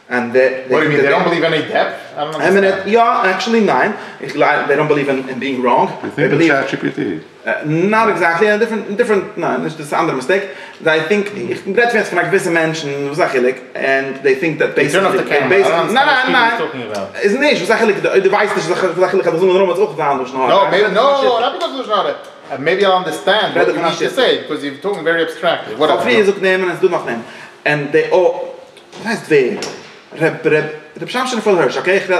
And what do you mean? They don't believe any depth? I don't understand. Actually, nine. They don't believe in being wrong. They believe ChatGPT. Not exactly. A different. No, this is another mistake. I think ich redt jetzt von gewisse Menschen, was eigentlich, and they think that basically. Turn off the camera. No. Isn't it? Was eigentlich the device that was eigentlich das nur was auch getan durch noch. No, maybe not because there's not. Maybe I'll understand what you need to say because you're talking very abstractly. What free is ook nemen en do nog nemen. And they all. That's twee. The Shamshan for Hirsch, okay? The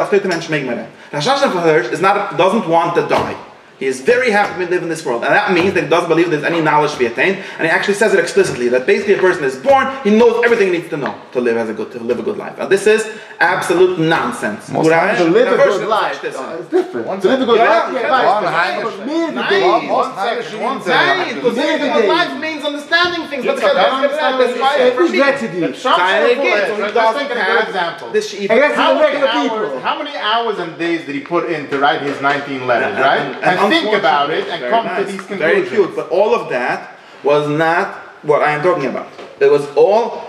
Shamshan for Hirsch doesn't want to die. He is very happy to live in this world. And that means that he doesn't believe there's any knowledge to be attained. And he actually says it explicitly, that basically a person is born, he knows everything he needs to know to live a good life. And this is absolute nonsense. To live a good life, it's different. To live a good life, to live a good life means understanding things. Let's get how many hours and days did he put in to write his 19 letters, right? And think about it and come to these conclusions. Very cute, but all of that was not what I am talking about. It was all.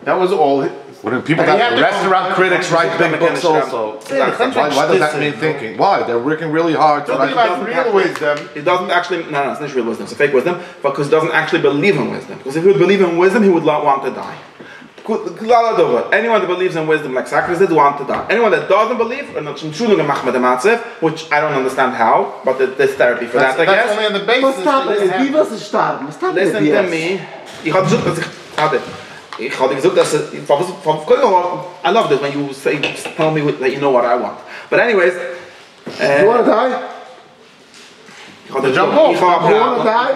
That was all. When people that restaurant critics write big books also. Why does that mean thinking? Why? They're working really hard to write. About real wisdom. He doesn't actually, no, it's not real wisdom, it's a fake wisdom, because he doesn't actually believe in wisdom. Because if he would believe in wisdom, he would not want to die. Anyone that believes in wisdom like Socrates did want to die. Anyone that doesn't believe, which I don't understand how, but there's therapy for that, I guess. That's only on the basis. Listen to me. I love this when you say, tell me that you know what I want. But anyways, you want to die? Jump off. You want to die?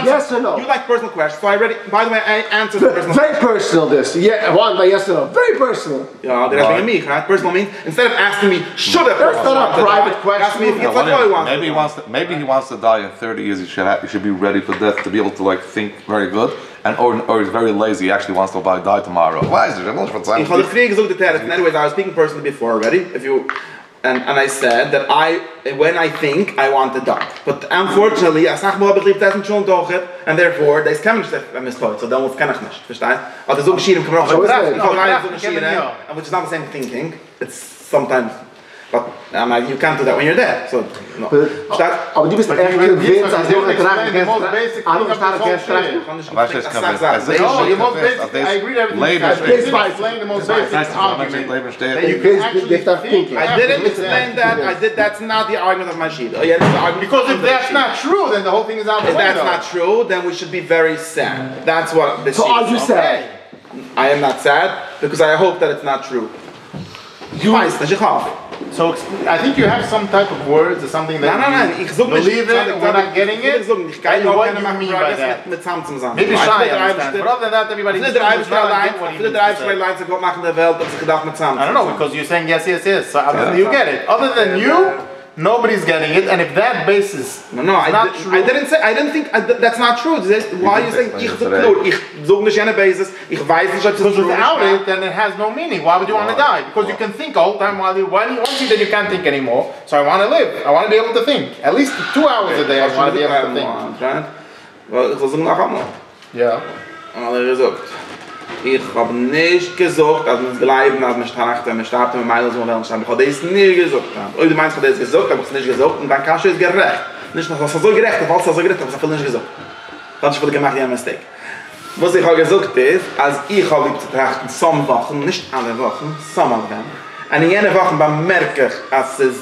Yes or no? You like personal questions, so I already. By the way, I answered the personal. Very personal. This, yeah, one by yes or no. Very personal. Yeah, that's being me, right? Personal means instead of asking me, should a person that's not a private question. Ask me if it's like what he wants. Maybe he wants to die in 30 years. He should be ready for death to be able to like think very good. And or he's very lazy. He actually wants to die tomorrow. Why is it? Anyways, I was speaking personally before already. If you. And I said that when I think, I want to die. But unfortunately, and therefore, there's chemistry that misplaced, so then we can't understand. Which is not the same thinking. It's sometimes, but you can't do that when you're dead. So, no. Aber du bist echt convinced, als du I agree with everything. Explain the most basic argument. I didn't explain that. That's not the argument of my sheet. Because if that's not true, then the whole thing is out of the window. If that's not true, then we should be very sad. That's what the sheet is. So are you sad? I am not sad, because I hope that it's not true. So I think you have some type of words or something that you believe it and we're not getting it. What do you mean by that? Maybe shy understand, but other than that everybody I don't know, because you're saying yes, so you get it. Other than you, nobody's getting it, and if that basis I didn't think that's not true. Why are you saying basis? Because without it, then it has no meaning. Why would you want to die? Because you can think all the time while you see that you can't think anymore. So I want to live. I want to be able to think. At least 2 hours a day I want to be able to think. Yeah. Ich habe nicht gesagt, dass wir es bleiben, als wir starten, mit Meilen so wollen. Ich habe das nie gesagt. Und du meinst, ich habe das gesagt, aber ich habe es nicht gesagt. Und dann kannst du es gerecht. Nicht noch, was so gerecht, falls so gerecht, aber ich habe es nicht gesagt. Das ist gemacht, ja, Mistake. Was ich habe gesagt ist, als ich habe zu trachten, some Wochen, nicht alle Wochen, some of them. Und in jene Wochen bemerke ich, als es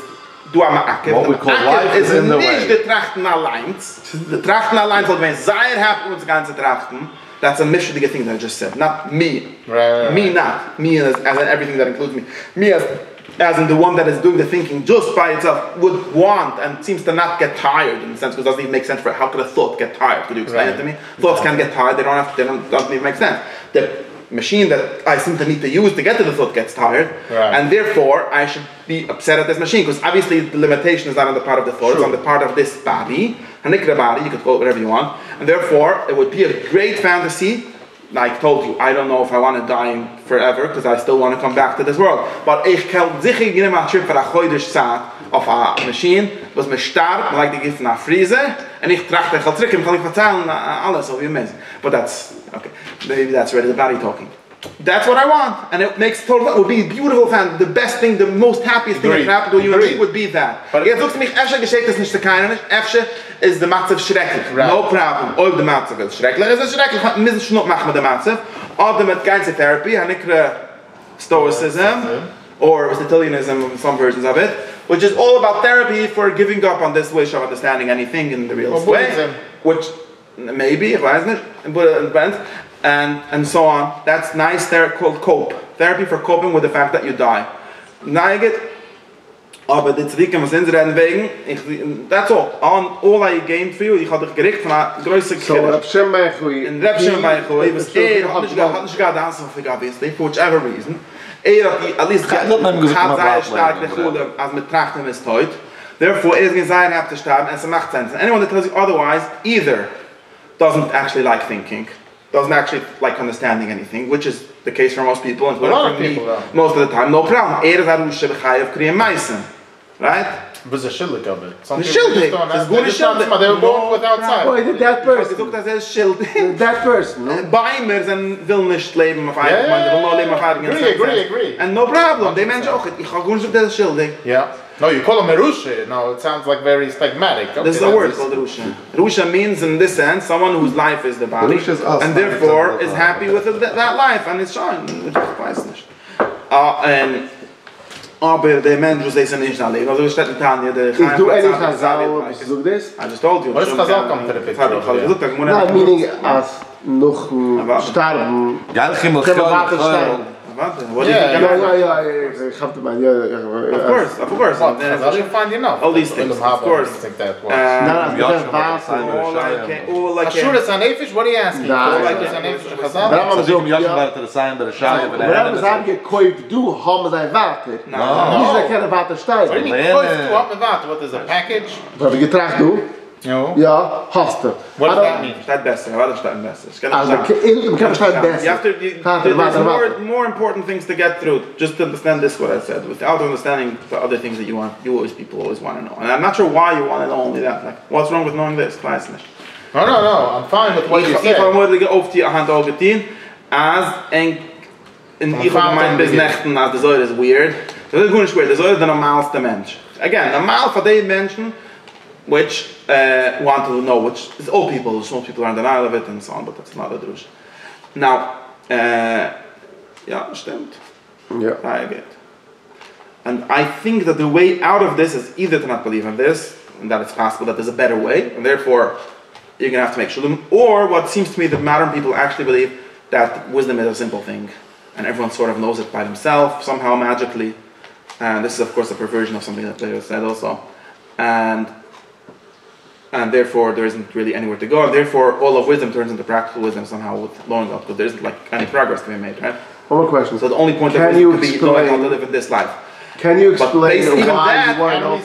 du am Acker. What we call life is in the way. Nicht die Trachten allein. Die Trachten allein soll wenn sehr happy mit das ganze Trachten. That's a missionary thing that I just said, not me. Right. Me not. Me as in everything that includes me. Me as in the one that is doing the thinking just by itself would want and seems to not get tired in the sense, because it doesn't even make sense for it. How could a thought get tired? Could you explain it to me? Thoughts can get tired, doesn't even make sense. The machine that I seem to need to use to get to the thought gets tired, and therefore I should be upset at this machine, because obviously the limitation is not on the part of the thought, it's on the part of this body, Hanikra body, you could call it whatever you want, and therefore it would be a great fantasy. Like I told you, I don't know if I want to die forever, because I still want to come back to this world. But ich kann sicher gehen mal trip für a Chodesh Zeit auf a machine, was mir starb, like die Gift nach Friese, und ich trachte, ich kann zurück, ich kann erzählen alles, so wie amazing. But that's, okay, maybe that's already the body talking. That's what I want, and it makes total, it would be a beautiful fan, the best thing, the most happiest thing that can happen to a human being would be that. Jetzt sagst du mich, Efsche geschickt ist nicht der Keiner nicht, Efsche is the Matzev schrecklich, no problem, all the Matzev is schrecklich, ist schrecklich, wir müssen schnell machen mit der Matzev, oder mit ganze Therapy, Stoicism, or Aristotelianism, some versions of it, which is all about therapy for giving up on this wish of understanding anything in the real way, which maybe, ich weiß nicht, and so on. That's nice therapy called cope. Therapy for coping with the fact that you die. Aber die Tzadikim, was in reden wegen, that's all I gained for you, ich hatte dich gericht von einer größeren So, Reb Shem Beichoi. In Reb Shem Beichoi, was hat nicht gerade das, obviously, for whichever reason. At least hat sehr stark der Chule, als mit Trachten ist heute. Therefore, it is going to have to start, and it's macht sense. And anyone that tells you otherwise, either doesn't actually like thinking, doesn't actually like understanding anything, which is the case for most people, including for me, most of the time, no problem. Of Kriyam Meisen, right? But the shildik of it. The shildik. It's good shildik. But they were born without sight. Wait, that person. That person, no? Baimers and will nicht leben auf Eichmann, will nur leben auf Eichmann. Agree. And no problem, they mention auch, ich habe gut auf das shildik. Yeah. No, you call him a Rusha. No, it sounds like very stigmatic. Okay, this is a word called Rusha. Rusha means, in this sense, someone whose life is the body, and therefore is happy with that life, and it's shine, which is preislich. Aber der Mensch, der ist nicht allein. Also, ich steht Tanja, der Is do any Chazal, do this? I just told you. What does Chazal come to the picture? No, meaning as noch Starben. Geil, ich muss What do you think? Of course. What? Chazal, you find enough. All these things, of course. Think that was. Ashura Sanefish, what are you asking? Whatever sagen gekoift du, haben sie erwartet. Nicht der keine Warte steigt. What do you mean, koift du, haben erwartet? What is a package? Was habe ich getracht du? No. Ja, hast du. What does that mean? Steht besser, was steht besser? Also, ich kann steht besser. There's more important things to get through, just to understand this, what I said, without understanding the other things that people always want to know. And I'm not sure why you want to know only that. Like, what's wrong with knowing this? Weiß nicht. No, I'm fine with what you said. Ich habe morgen auf die Hand auch getan, als in ich habe mein Besnechten, als der Säure ist weird. Das ist gut nicht weird, der Säure ist der normalste Mensch. Again, normal for the Menschen, which want to know, which is old people, small people are in denial of it and so on, but that's not a drush. Now, ja, stimmt. Yeah. I get. And I think that the way out of this is either to not believe in this, and that it's possible that there's a better way, and therefore you're going to have to make shulim, or what seems to me that modern people actually believe that wisdom is a simple thing, and everyone sort of knows it by themselves, somehow magically. And this is, of course, a perversion of something that Plato said also. And therefore there isn't really anywhere to go, and therefore all of wisdom turns into practical wisdom somehow with knowing God, because there isn't like any progress to be made, right? One more question. So the only point of wisdom could be knowing how to live in this life. Can you explain why you want to know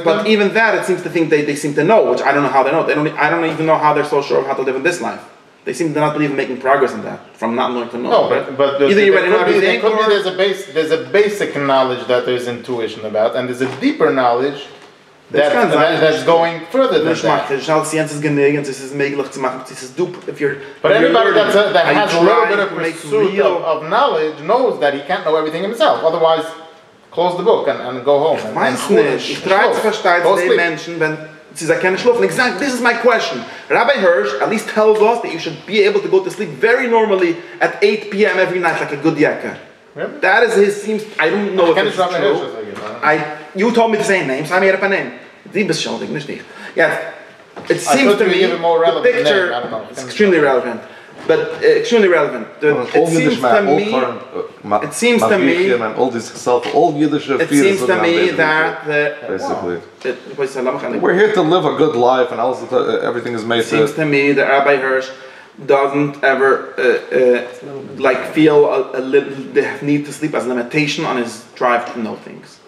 But even that, it seems to think they seem to know, which I don't know how they know. I don't even know how they're so sure of how to live in this life. They seem to not believe in making progress in that, from not knowing to know. No, but either you already know everything, or there's a basic knowledge that there's intuition about, and there's a deeper knowledge that's going further than that. But anybody that has a little bit of pursuit of knowledge knows that he can't know everything himself. Otherwise, close the book and go home. Exactly, this is my question. Rabbi Hirsch at least tells us that you should be able to go to sleep very normally at 8 p.m. every night like a good yakka. Really? That is his seems. I don't know if it's true. You told me the same name, so I made up a name. Yeah, it seems to me the picture is extremely relevant. But extremely relevant. It seems to me that we're here to live a good life, and also everything is made. It seems to me that Rabbi Hirsch doesn't ever feel the need to sleep as a limitation on his drive to know things.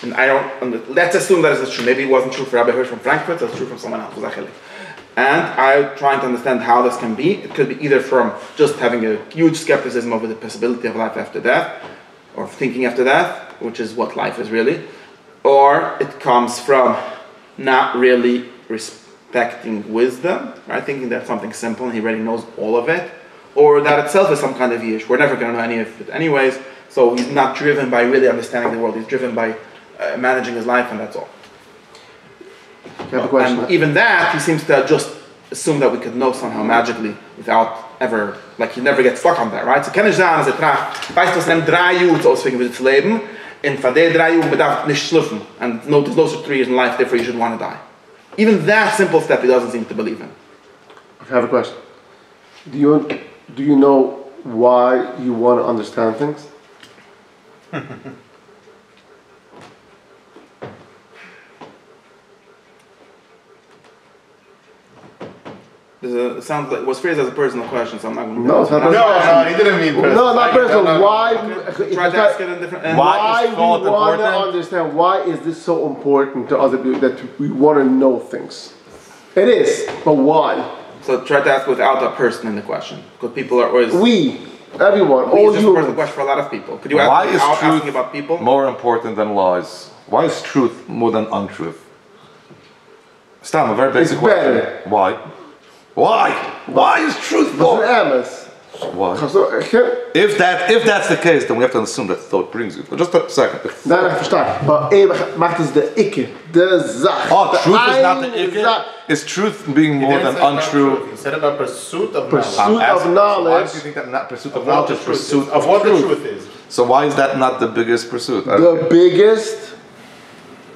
And I don't. Let's assume that is true. Maybe it wasn't true for Rabbi Hirsch from Frankfurt. That's true from someone else. And I'm trying to understand how this can be. It could be either from just having a huge skepticism over the possibility of life after death, or thinking after death, which is what life is really, or it comes from not really respecting wisdom, right? Thinking that's something simple and he already knows all of it, or that itself is some kind of yish. We're never going to know any of it anyways, so he's not driven by really understanding the world. He's driven by managing his life, and that's all. And even that, he seems to just assume that we could know somehow magically without ever, like he never gets stuck on that, right? So kann ich sagen, als weißt du, es nimmt 3 Jahre zu ausfügen für das Leben, und für die 3 Jahre bedarf nicht schlafen, and there's no such 3 years in life, therefore you should want to die. Even that simple step he doesn't seem to believe in. I have a question. Do you know why you want to understand things? It sounds like it was phrased as a personal question, so I'm not going to. No, he didn't mean personal. No, not personal. Why? Try to ask it in different. Why we want to understand why is this so important to other people that we want to know things? It is, but why? So try to ask without a person in the question, because people are always. Everyone, all humans. It's just a personal question for a lot of people. Could you ask without asking about people? More important than lies? Why is truth more than untruth? Stam, a very basic question. Why? Why is truth more? Why? If that's the case, then we have to assume that thought brings you. Just a second. Nein, ich verstehe. Aber macht es der Icke, der Sache. Oh, truth is not the Icke? Is truth being more than untrue? He said about pursuit of knowledge. Why do you think that not pursuit of knowledge is pursuit of what the truth is? So why is that not the biggest pursuit? The biggest?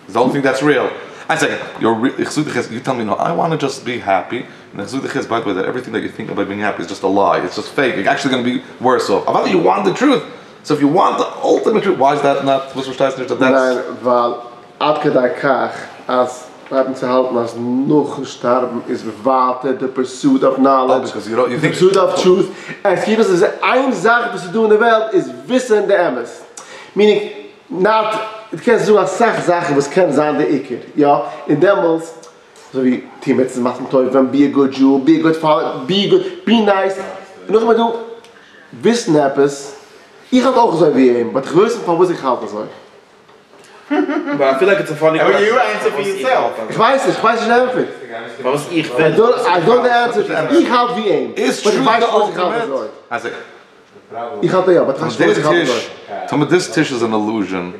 It's the only thing that's real. I say, you tell me, no, I want to just be happy. And the by the way, that everything that you think about being happy is just a lie. It's just fake. You're actually going to be worse off. About you want the truth. So if you want the ultimate truth, why is that not? Nein, weil abgedeckt als we hebben te helpen als nog gestorben is bewaard the pursuit of knowledge, the pursuit of truth. En het is één zaak wat ze doen in de wereld is wissen de emmers. Meaning, not het kan zo als zaken was kan zijn de ikker. Ja, in demmels. So wie Teammates machen toll, be a good Jew, be a good father, be good, be nice. En nog maar doen, wissen etwas. Ich had ook zo wie hem, maar het größte van was ik had zo. But I feel like it's a funny question. You answer for yourself. Ich weiß nicht einfach. Was ich I don't answer. Ich had wie hem. Is truth the ultimate? Ich had ja, but this tish is an illusion.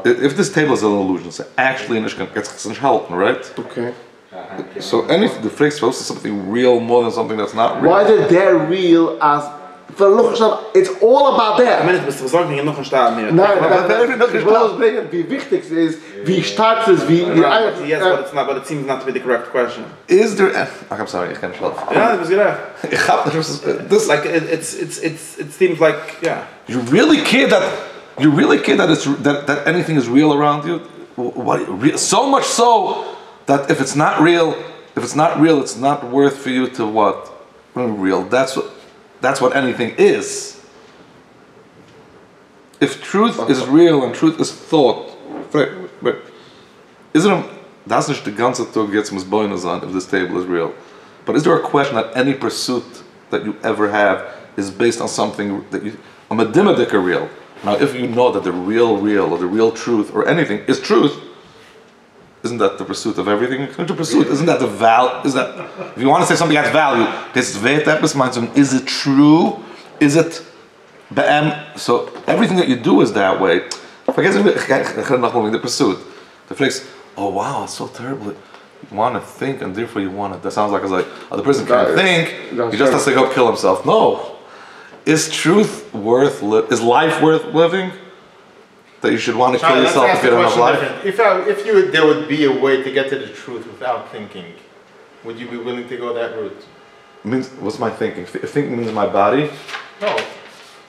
If this table is an illusion, so actually it's not helping, right? Okay. So the phrase supposed to something real more than something that's not real. Why is they're real as it's all about that. I mean, it's besorgt mir noch ein Stab mehr. Nein, ich will uns bringen, wie wichtig es ist, wie stark es ist, wie... Yes, but it seems not to be the correct question. Is there... I'm sorry, ich kann nicht helfen. Ja, das ist gerecht. This like, it seems like, yeah. You really care that anything is real around you? So much so that if it's not real, it's not worth for you to what? Real. That's what anything is. If truth is real and truth is thought, that's not the ganze Tag jetzt muss Beine sein if this table is real. But is there a question that any pursuit that you ever have is based on something that a medimedic are real? Now, if you know that the real or the real truth or anything is truth, isn't that the pursuit of everything? Isn't that the value? If you want to say something has value, is it true? Is it so everything that you do is that way. Forget the pursuit. The phrase, oh wow, it's so terrible. You want to think and therefore you want it. That sounds like the person can't think, he just has to go kill himself. No. Is truth is life worth living? That you should want to kill yourself if you don't have life? If there would be a way to get to the truth without thinking, would you be willing to go that route? What's my thinking? If thinking means my body? No.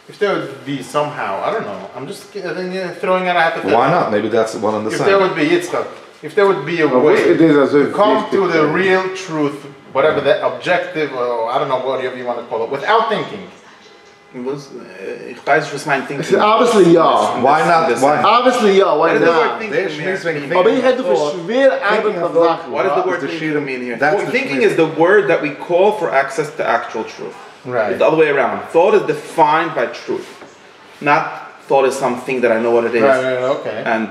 If there would be somehow, I don't know. I'm just throwing out a hypothetical. Why not? Maybe that's one and the same. If there would be Yitzchak, if there would be a way to come to the real truth, whatever the objective, or I don't know, whatever you want to call it, without thinking. Ich weiß, was mein Thinking. Obviously, yeah. Why not? Why? Obviously, yeah. Why not? Aber ich hätte schwer Sachen. What does the word thinking mean here? Thinking is the word that we call for access to actual truth. Right. It's the other way around. Thought is defined by truth. Not thought is something that I know what it is. Right, okay. And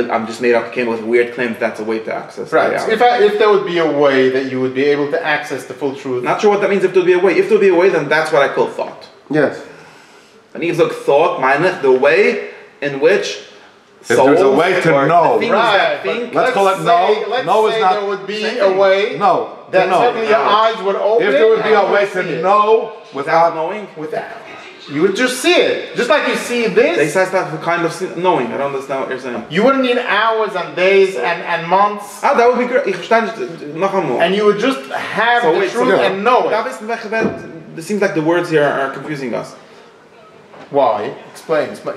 I'm just came up with a weird claim that that's a way to access. Right. If there would be a way that you would be able to access the full truth. Not sure what that means. If there would be a way. If there would be a way, then that's what I call thought. Yes. And he's like thought, meine, the way in which. If there's a way to know, right? Let's call it no. No is not. There would be a way. No. That certainly your eyes would open. If there would be a way to know without knowing, you would just see it, just like you see this. They say that kind of knowing. I don't understand what you're saying. You wouldn't need hours and days and months. Ah, that would be great. Ich verstehe noch einmal. And you would just have the truth and know it. It seems like the words here are confusing us. Why? Explain. Because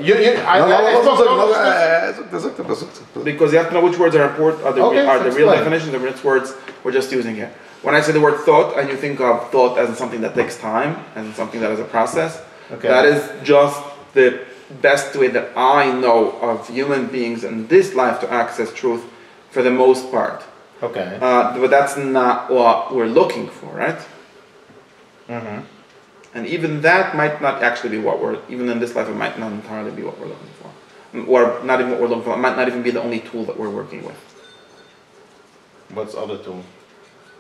you have to know which words are important, are the real definitions, or which words we're just using here. When I say the word thought, and you think of thought as something that takes time, and something that is a process, that is just the best way that I know of human beings in this life to access truth for the most part. Okay. But that's not what we're looking for, right? Mm-hmm. And even that might not actually be what even in this life, it might not entirely be what we're looking for. Or not even what we're looking for. It might not even be the only tool that we're working with. What's other tool?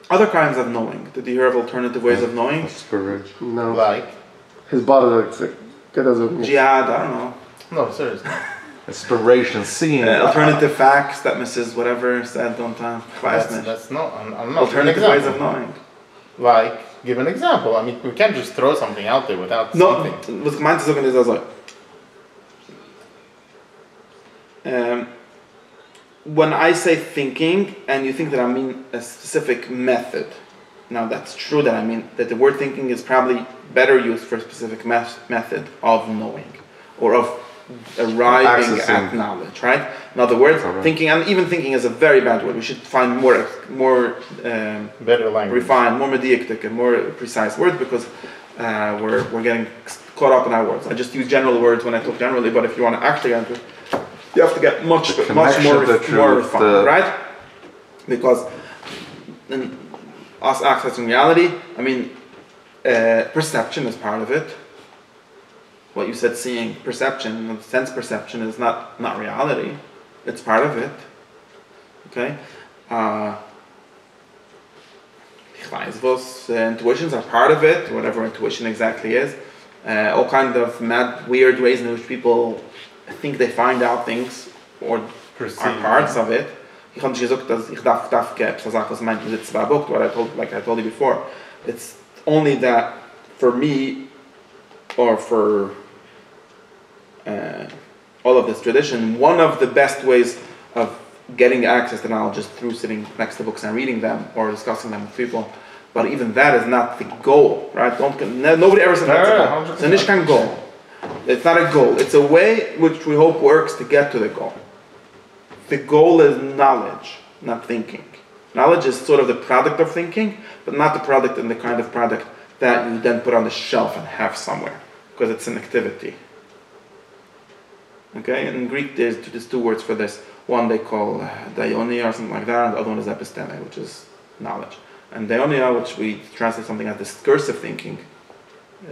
Other kinds of knowing. Did you hear of alternative ways of knowing? Inspiration. No. Like? His body looks like... Jihad, I don't know. No, seriously. Inspiration, seeing. Alternative facts that Mrs. Whatever said one time. That's not... I'm not. Alternative ways of knowing. Like, give an example. I mean, we can't just throw something out there without something. Was gemeint zu sagen ist also, when I say thinking, and you think that I mean a specific method, now that's true that I mean that the word thinking is probably better used for a specific method of knowing, or of arriving at knowledge, right? Now the word thinking, and even thinking is a very bad word. We should find more better language, refined, more mediatic, and more precise words, because we're getting caught up in our words. I just use general words when I talk generally, but if you want to actually enter, you have to get much more refined, right? Because in us accessing reality, I mean, perception is part of it. What you said, seeing, perception, sense perception is not reality. It's part of it. Okay? Intuitions are part of it, whatever intuition exactly is. All kind of mad, weird ways in which people think they find out things, or are parts of it. Ich habe nicht gesagt, dass ich darf sagen, was meint mit zwei Buch, like I told you before. It's only that for me, or for all of this tradition, one of the best ways of getting access to knowledge is through sitting next to books and reading them, or discussing them with people. But even that is not the goal, right? Nobody ever said that's a goal. It's nicht kein goal. It's not a goal. It's a way which we hope works to get to the goal. The goal is knowledge, not thinking. Knowledge is sort of the product of thinking, but not the product in the kind of product that you then put on the shelf and have somewhere, because it's an activity. Okay, in Greek there's two words for this. One they call daionia or something like that, and the other one is episteme, which is knowledge. And daionia, which we translate something as discursive thinking,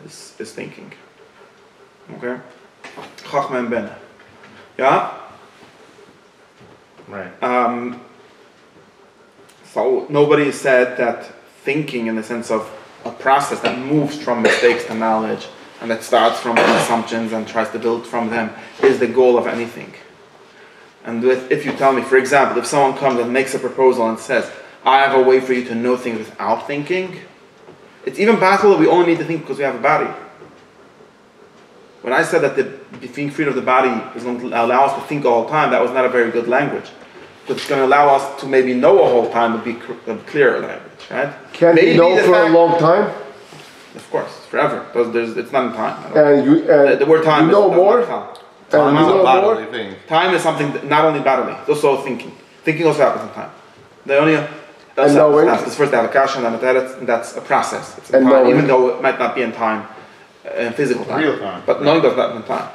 is thinking. Okay? Chachma and Bene. Yeah? Right. So nobody said that thinking in the sense of a process that moves from mistakes to knowledge, and that starts from assumptions and tries to build from them, is the goal of anything. And if you tell me, for example, if someone comes and makes a proposal and says, I have a way for you to know things without thinking, it's even possible that we only need to think because we have a body. When I said that being free of the body is going to allow us to think all the time, that was not a very good language. But it's going to allow us to maybe know a whole time, but be a clearer language, right? Can you know for a long time? Of course, forever. It's not in time. The word time you know is more? Time is a bodily thing. Time is something that not only bodily, it's also thinking. Thinking also happens in time. The only it's first application, and that's a process. It's in time, even though it might not be in time, in physical time. Real time. But knowing does not happen in time.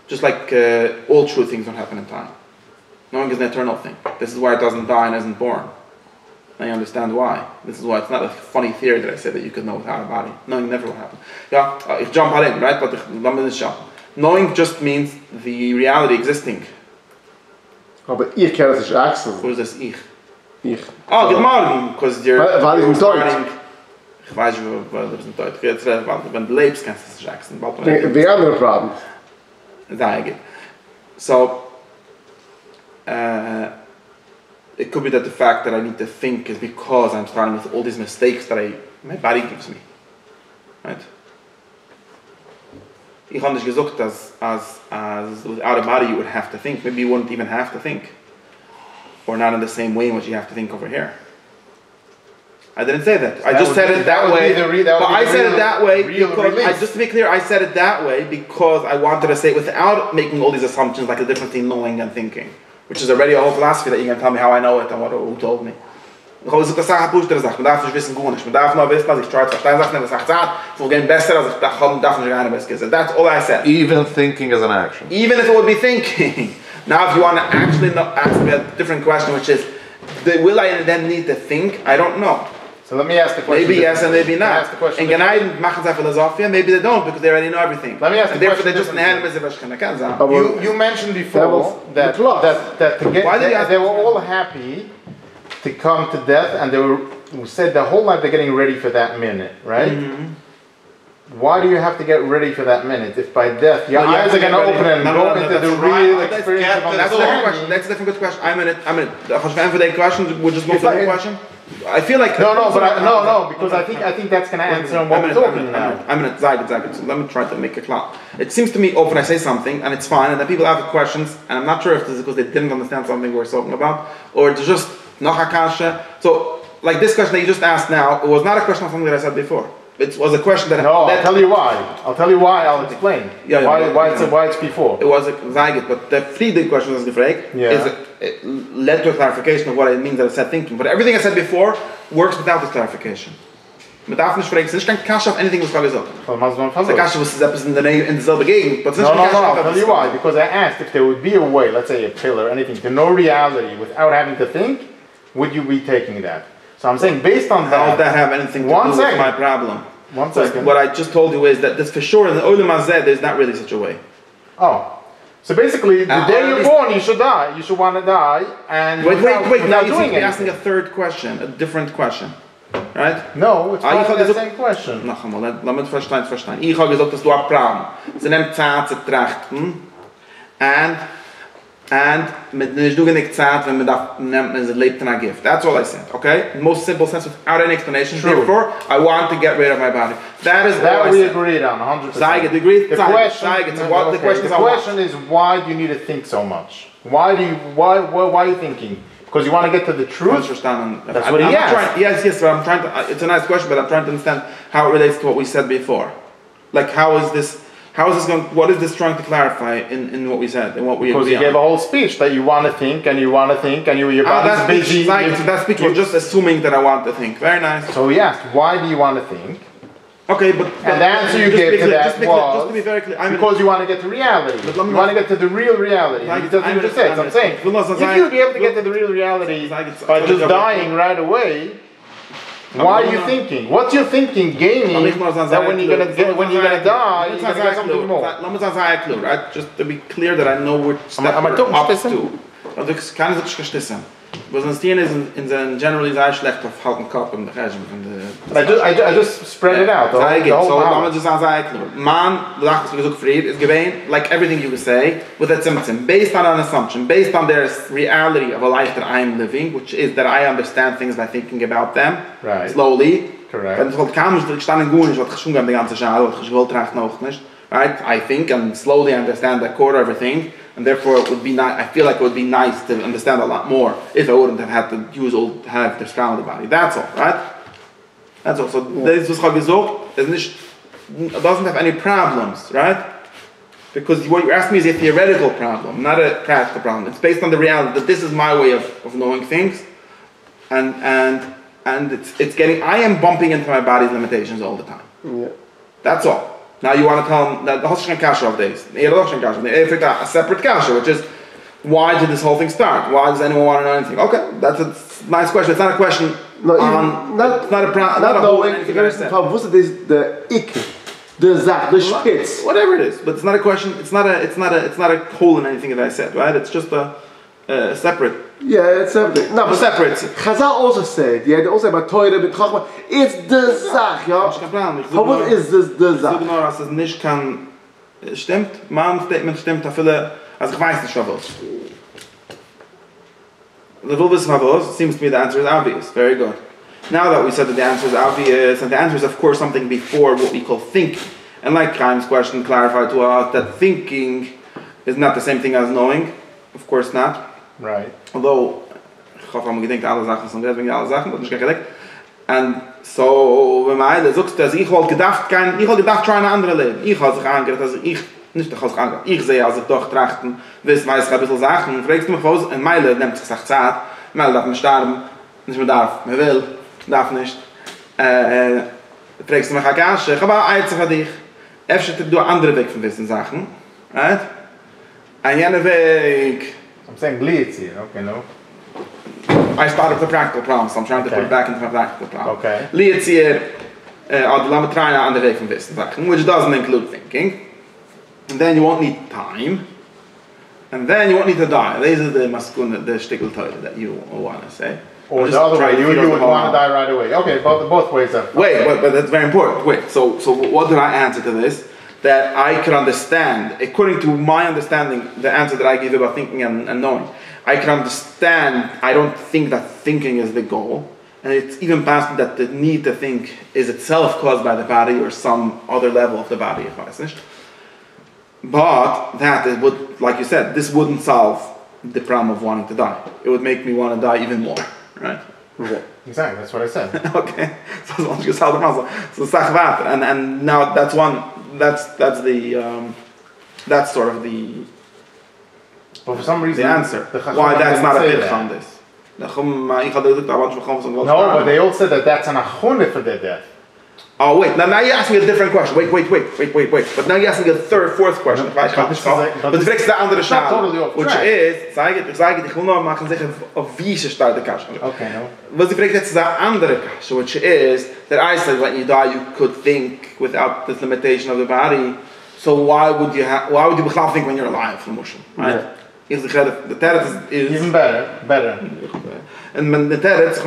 Just like all true things don't happen in time. Knowing is an eternal thing. This is why it doesn't die and isn't born. Now you understand why. This is why it's not a funny theory that I said that you could know without a body. Knowing never will happen. Yeah, ich jump in, right? But ich jump. Knowing just means the reality existing. Aber ich kann es nicht access. Who is this ich? Ich. Oh, good morning, because you're... Weil ich in Deutsch. Ich weiß nicht, weil du bist in Deutsch. Wenn du lebst, kannst du es nicht accesen. The other problem. So, it could be that the fact that I need to think is because I'm starting with all these mistakes that my body gives me. Right? Ich habe nicht gesagt, dass without a body you would have to think. Maybe you wouldn't even have to think. Or not in the same way in which you have to think over here. I didn't say that. I just said it that way. But I said it that way because, just to be clear, I said it that way because I wanted to say it without making all these assumptions like the difference between knowing and thinking, which is already a whole philosophy that you can tell me how I know it and who told me. Ich habe gesagt, das ist eine Sache, man darf nicht wissen, gut nicht. Man darf nur wissen, dass ich try zu verstehen, Sachen, was ich sage, ich will gehen besser, als ich darf nicht gerne besser gehen. That's all I said. Even thinking is an action. Even if it would be thinking. Now, if you want to actually ask me a different question, which is, will I then need to think? I don't know. So let me ask the question. Maybe yes and maybe not. And Ganai machen sie philosophia, maybe they don't because they already know everything. Let me ask the question. They're just an You mentioned before that they were all happy to come to death, and they said the whole life they're getting ready for that minute, right? Mm-hmm. Why do you have to get ready for that minute? If by death your eyes are going to open and go into the real experience of that's a different question. That's a different good question. I'm in it. For that question, we'll just go for the question. I feel like no, because I think that's going to answer what we're talking now. I'm in it. Zayed. So let me try to make it clear. It seems to me often I say something and it's fine, and then people have questions, and I'm not sure if this is because they didn't understand something we're talking about, or it's just noch a kasha. So, like this question that you just asked now, it was not a question of something that I said before. It was a question that... No, I'll tell you why. I'll explain. Why it's before. It was a Zayget, but the three question was gefragt. It led to a clarification of what it means that I said thinking. But everything I said before works without this clarification. Man darf nicht fragen, es ist kein Kasha auf anything was gerade gesagt. The Kasha was etwas in derselbe Gegend, but it's not Kasha. I'll tell you why. Because I asked if there would be a way, let's say a pill or anything, to know reality without having to think, would you be taking that? So I'm saying based on that... How would that have anything to do with my problem? 1 second. What I just told you is that this for sure in the Olam Hazeh there's not really such a way. Oh. So basically, the day you're born, you should die. You should want to die. And wait. Now you seem to be asking a third question, a different question. Right? No, it's part of the same question. Noch einmal, lass mich verstehen. Ich habe gesagt, dass du ein Problem. Sie nehmen Zeit zu trachten. And mit nicht genug Zeit, wenn man da nimmt, man lebt in a gift. That's all I said, okay? Most simple sense without any explanation. True. Therefore, I want to get rid of my body. That is that we agreed on, 100%. The question is why do you need to think so much? Why are you thinking? Because you want to get to the truth? That's what he asked. Yes, but I'm trying to, it's a nice question, but I'm trying to understand how it relates to what we said before. Like, what is this trying to clarify in what we said and what we agreed on? Because you gave a whole speech that you want to think and your body's busy. That speech was just assuming that I want to think. Very nice. So he asked, why do you want to think? Okay, but and the answer you gave to that was just to be very clear, because you want to get to reality. You want to get to the real reality. I'm saying, if you'd be able to get to the real reality by just dying right away, why are you thinking? What's your thinking gaining that when you're gonna die, you're gonna get something more? Right? Just to be clear that I know which step we're up to. Also ich kann es nicht gestissen. Was uns stehen ist in generally sehr schlecht auf halten Kopf und I just spread it out. So I'm just saying man, das ist gesagt Fried is gewesen like everything you would say with that symptom based on an assumption, based on their reality of a life that I am living, which is that I understand things by thinking about them slowly. Correct. Und das kann ich stand gut nicht, was ich schon die ganze Schale, was ich wollte recht noch nicht. Right? I think and slowly understand the core of everything. And therefore, it would be I feel like it would be nice to understand a lot more if I wouldn't have had to have this ground body. That's all, right? That's all. So this was it doesn't have any problems, right? Because what you're asking me is a theoretical problem, not a practical problem. It's based on the reality that this is my way of knowing things, and it's getting. I am bumping into my body's limitations all the time. Yeah. That's all. Now you want to tell him that the Hoshkan Kasha of days, a separate Kasha, which is why did this whole thing start? Why does anyone want to know anything? Okay, that's a nice question. It's not a question whatever it is, but it's not a question. It's not a hole in anything that I said, right? It's just a separate. Yeah, it's separate. No, but separate. Chazal also said, yeah, they also say about Torah, but Chachma, it's the Zach, yeah. What is this the Zach? Als es nicht kann, stimmt, mein Statement stimmt, da viele, also ich weiß nicht, was. The will wissen, was, it seems to me the answer is obvious. Very good. Now that we said that the answer is obvious, and the answer is of course something before what we call thinking. And like Chaim's question clarified to us, that thinking is not the same thing as knowing. Of course not. Right. Although, ich hoffe, man gedenkt alle Sachen, sonst wegen alle Sachen, und ich gedacht, And so, wenn man alle sagt, dass ich wollte gedacht try eine andere Leben. Ich habe sich angedacht, dass ich nicht ich habe sich angedacht. Ich sehe, als ich doch trachten, weiß ich ein bisschen Sachen. Fragst du mich was? In Meile nimmt sich Zeit. Meile darf man sterben. Nicht mehr darf. Man will. Darf nicht. Fragst du mich Akash. Ich habe eins für dich. Efter du andere Weg von wissen Sachen. Right? Ein jener Weg. I'm saying glitz here, okay, no? I started with the practical problem, so I'm trying to put it back into my practical problem. Okay. Lietz hier, laat me try aan de weg van wissen Sachen, which doesn't include thinking. And then you won't need time. And then you won't need to die. These are the stickelteile that you want to say. Or the other way, you would want to die right away. Okay, both ways are. Wait, but that's very important. Wait, so what did I answer to this? That I could understand, according to my understanding, the answer that I give about thinking and knowing. I can understand, I don't think that thinking is the goal. And it's even past that the need to think is itself caused by the body or some other level of the body, if I weiß nicht. But that it would, like you said, this wouldn't solve the problem of wanting to die. It would make me want to die even more, right? Okay. Exactly, that's what I said. Okay, so as long as you solve the problem, so sach water, and now that's one, that's sort of the. But for some reason, the answer why that's not a bit on this. No, but they all said that that's an achone for their death. Oh wait, now you ask me a different question. Wait. But now you ask me a third, fourth question. But the next the andere Schale, which is, sage ich will noch machen sich auf wie sie startet Kasche. Okay, no. Was die Frage jetzt the andere Kasche, which is that I said when you die you could think without this limitation of the body. So why would you think when you're alive, right? Yeah. The teretz is even better. And the teretz,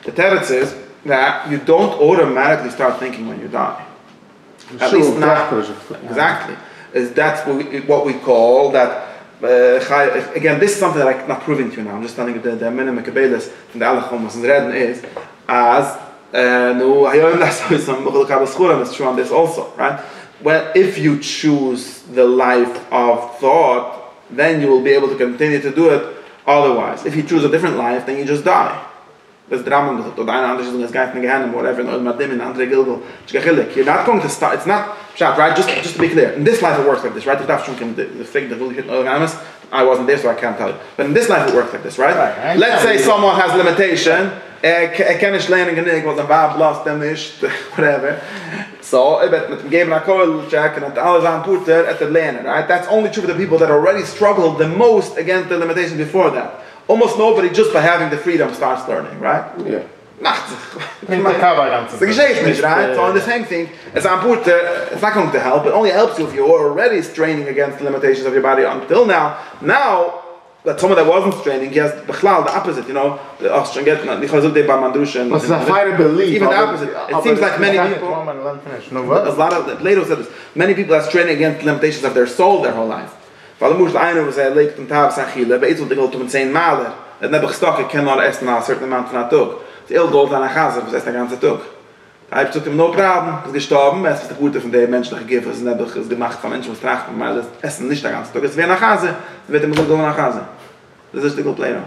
the teretz is that you don't automatically start thinking when you die. At least not exactly. That's what we call that. Again, this is something that I'm not proving to you now. I'm just telling you the minimum kabelas from the alachom was reden is as no it's true on this also, right? Well, if you choose the life of thought, then you will be able to continue to do it. Otherwise, if you choose a different life, then you just die. There's drama with it. Or einer andere is guy from Gehenna, whatever. You're not going to start. It's not right. Just to be clear, in this life it works like this, right? The fig that will hit I wasn't there, so I can't tell you. But in this life it works like this, right? Let's say someone has limitation. Kann ich lernen genug, was Bab lost them nicht, whatever. So, mit dem Geben a coil check and alles an Puter at the lernen, right? That's only true for the people that already struggled the most against the limitations before that. Almost nobody, just by having the freedom, starts learning, right? Yeah. It's the Geschichte, right? So, on the same thing, as an Puter, it's not going to help. It only helps you if you're already straining against the limitations of your body until now. Now, that someone that wasn't straining, he has the opposite, you know. What's a fire belief? Even the opposite. It seems like many people. A lot of Plato said this. Many people are straining against the limitations of their soul their whole life. Weil muss einer was legt und Tag Sachile, bei so Dinge zum 10 Mal. Und dann gestocken kann nur erst nach certain amount von Tag. Die Gold an der Hase, was ist der ganze Tag. Da habe ich no Problem, ist gestorben, es ist der gute von der menschliche Gift, was ist gemacht von Menschen was trachten, weil das essen nicht der ganze Tag. Es wäre nach Hase, wird immer so nach Hase. Das ist der Plato.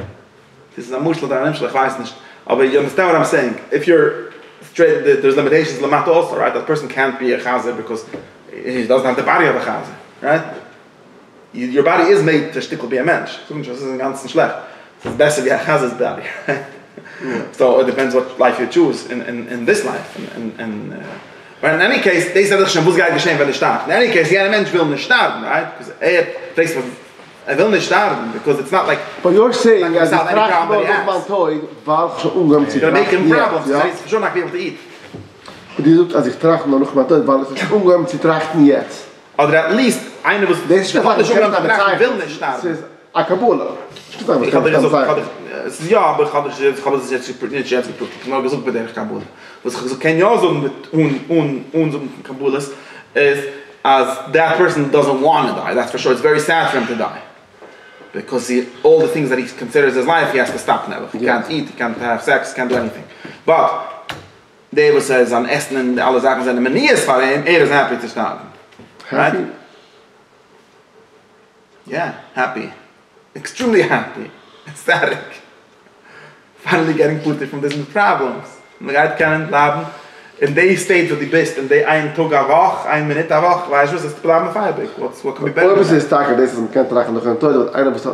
Das ist ein Muschel da Mensch, ich weiß nicht. Aber you understand what I'm saying? If you're straight, there's limitations Lamat also, right? That person can't be a Chazir because he doesn't have the body of a Chazir, right? Your body is made to stickle be a Mensch. Das ist ein ganzen schlecht. Es ist besser wie a Chazir's body, right? So it depends what life you choose in this life. But in any case, they said that Shabbos guy geschehen will nicht sterben. In any case, jeder Mensch will nicht sterben, right? Because will nicht sterben because it's not like. But you're saying as it's tracht noch man toy, war schon umgang zu. You're making problems. It's schon not be able to eat. Und die sagt, als ich tracht noch mal toy, war es umgang zu trachten jetzt. Or at least eine was das ist schon will nicht sterben. A Kabula. Ja, aber ich habe es jetzt nicht jetzt geprüft. Ich habe gesagt bei der Kabul. Was ich so kein Jahr so mit unserem Kabul ist as that person doesn't want to die. That's for sure. It's very sad for him to die. Because all the things that he considers his life, he has to stop now. He can't eat, he can't have sex, can't do anything. But David says, an Essen and alle Sachen sind Manias for him, is happy to stop. Right? Yeah, happy. Extremely happy. Ecstatic. finally getting put from these problems. Und man geht kennen leben in the stage of the best in the ein Tag a Woche, ein Minute a Woche, weißt du, was ist das Problem feibig? What can be better? Was ist stark, das ist ein kein Tag noch ein Tod, und einer was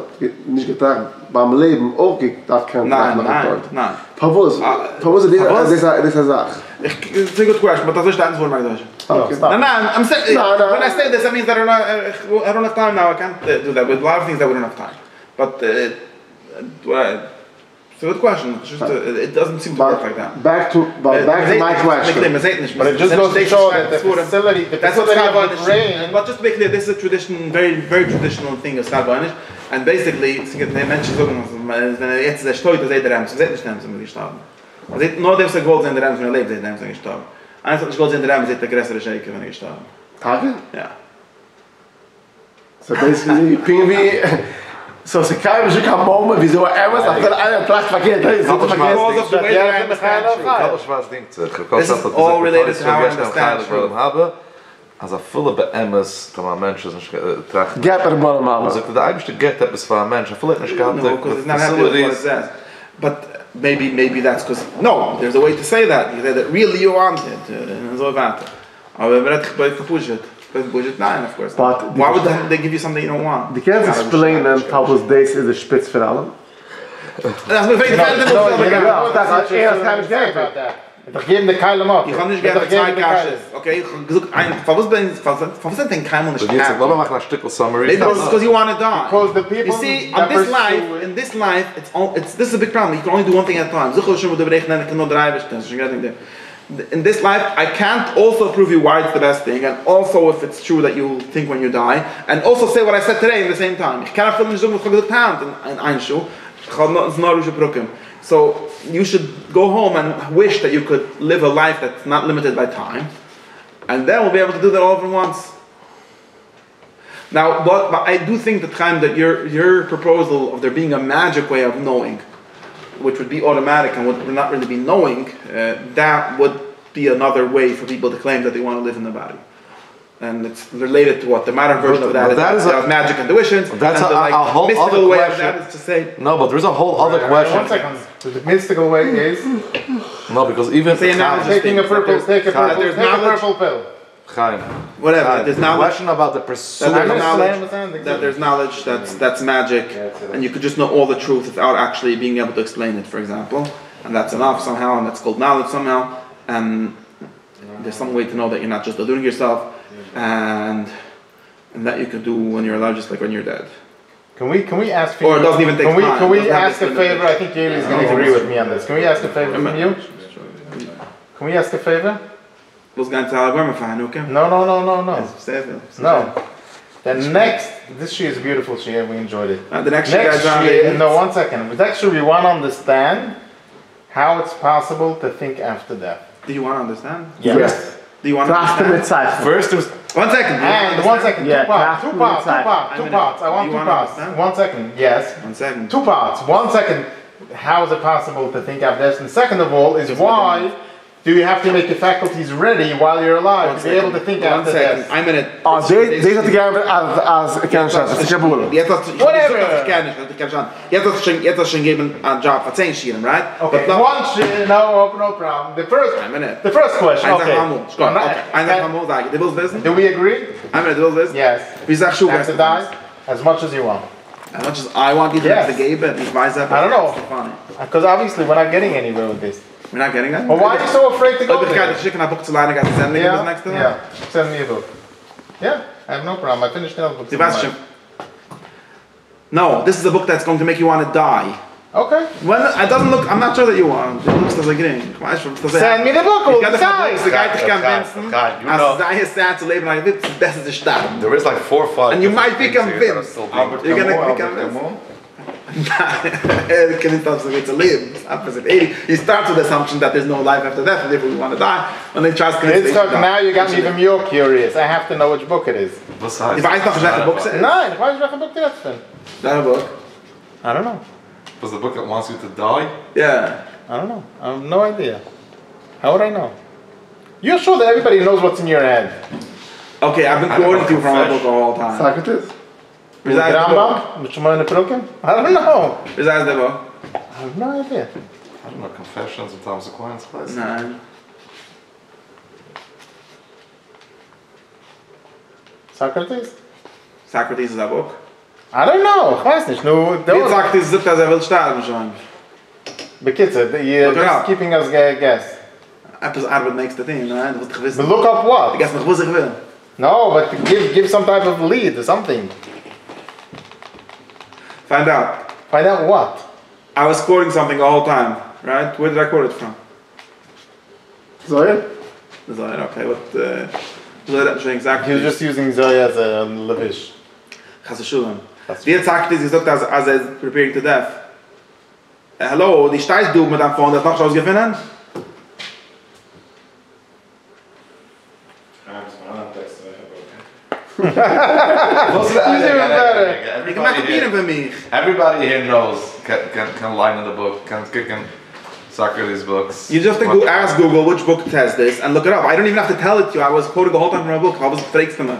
nicht getragen beim Leben auch das kein Tag noch ein Tod. Nein. Pavos das Sache. It's a good question, but that's just the answer for my question. I'm saying, when I say this, I mean that I don't have time now, I can't do that, with a lot of things that we don't have time. But, it's a good question, it's just, it doesn't seem to work like that. Back to my question. But it just goes to show that the facility of the brain... But just to be clear, this is a tradition, very, very traditional thing of Stalbanish, and basically, they mention jetzt der Stoit, dass der Rams, nicht Rams, gestorben. Nur dem ist Gold in der Rams, wenn lebt, der Rams gestorben. Eins hat Gold in der Rams, der größere Shaker, wenn gestorben. Tage? Ja. So basically, Pinguin... So it's a kind of moment, wieso was after einer Platz verkehrt ist. This is all related to how I understand it. Als volle beemmes, dat maar mensen trachten. Get er maar man. Als ik de eigenste get heb is van mensen, volle het niet gehad. No, because it's not happy with what it says. But maybe that's because there's a way to say that. You say that really you want it. And so that. Aber wenn ich bei kapushet. Nine, of course. But why would they give you something you don't want? Die kannst explain and Paulus days is a spitz für allem. Das mir fehlt Ich gebe den Keil am Ich kann nicht gerne zwei Kasches. Okay, ich gesucht ein. Was sind denn Keil und nicht? Lass mal machen ein Stück Summary. Because you want to die. Because the people you see, in this life, this is a big problem. You can only do one thing at a time. Sicher schon mit der Berechnen, ich kann nur drei bestellen. In this life, I can't also prove you why it's the best thing, and also if it's true that you'll think when you die, and also say what I said today in the same time. Ich kann einfach nicht sagen, was ich gesagt habe in ein Schuh. Ich kann nicht so brücken. So you should go home and wish that you could live a life that's not limited by time, and then we'll be able to do that all at once. Now, but I do think that your proposal of there being a magic way of knowing, which would be automatic and would not really be knowing, that would be another way for people to claim that they want to live in the body. And it's related to what the modern version of that is magic intuitions. That's and a whole mystical other way question. of that is to say. No, but there's a whole other question. 1 second. The mystical way is no, because even taking a purple pill. Chaim. Whatever. There's knowledge. Question about the pursuit that there's knowledge that's magic, and you could just know all the truth without actually being able to explain it, for example, and that's enough somehow, and that's called knowledge somehow, and there's some way to know that you're not just deluding yourself, and that you can do when you're alive, just like when you're dead. Can we ask? Or it doesn't even take time. Can we ask a favor? I think Yaeli is going to agree with me on this. Can we ask a favor from you? Can we ask a favor? Was going to tell okay? No. No. The next, this shear is a beautiful shear. We enjoyed it. The next shear, no, 1 second. With next shear, we want to understand how it's possible to think after death. Do you want to understand? Yes. Do you want to understand? First, 1 second. And 1 second. Yeah, two parts. I want 2 parts. 1 second. Yes. 1 second. 2 parts. 1 second. How is it possible to think after death? And second of all is why do you have to make the faculties ready while you're alive to be able to think after death? I'm in it. Deze had ik als kennischaft. Ik heb Whatever. Jetzt hast schon geben a job for 10 Schienen, right? Okay. One shear, no problem. The first question. Okay. Do we agree? Yes. Wie sagst du, have to die as much as you want. As much as I want you to have the gebe, ich weiß einfach. I don't know. Because obviously we're not getting anywhere with this. We're not getting that? Well, why are you so afraid to go there? Yeah, send me a book. Yeah, I have no problem. I finished the book. No, this is a book that's going to make you want to die. Okay. Well, it doesn't look, I'm not sure that you want. It looks like it. Send me the book. You got the guy to convince him. As is sad to live like this, this is the start. There is like 4 or 5. And you might be convinced. You're going to be convinced. To live. He starts with the assumption that there's no life after death, and therefore we want to die. And then tries to convince now you got me even more curious. I have to know which book it is. If I thought that book says. No, why is that a book that's been? That a book? I don't know. Was the book that wants you to die? Yeah. I don't know. I have no idea. How would I know? You're sure that everybody knows what's in your head. Okay, I've been quoting you from a book all the time. Socrates? Rambam? I don't know. Besides the book? I have no idea. I don't know, Confessions of Thomas Aquinas. Nein. Socrates? Socrates ist ein Buch. I don't know, ich weiß nicht. Nur, Wie sagt es, dass will sterben schon? Bekitze, you're just keeping us guess. Etwas Arbeit nächste Ding, ne? Du willst gewiss. But look up what? Ich weiß nicht, was ich will. No, but give some type of lead or something. Find out. Find out what? I was quoting something the whole time, right? Where did I quote it from? Zayel? Zayel, okay, but exactly. He was just using Zoya as a levish. Chas Shulam. Wie sagt es, gesagt, as er preparing to death. Hello, die steist du mit deinem Phone, das noch schon ausgefunden? Everybody here knows, can line in the book, can Socrates books. You just have to ask Google which book says this and look it up. I don't even have to tell it to you. I was quoting the whole time from a book. I was freaks to me.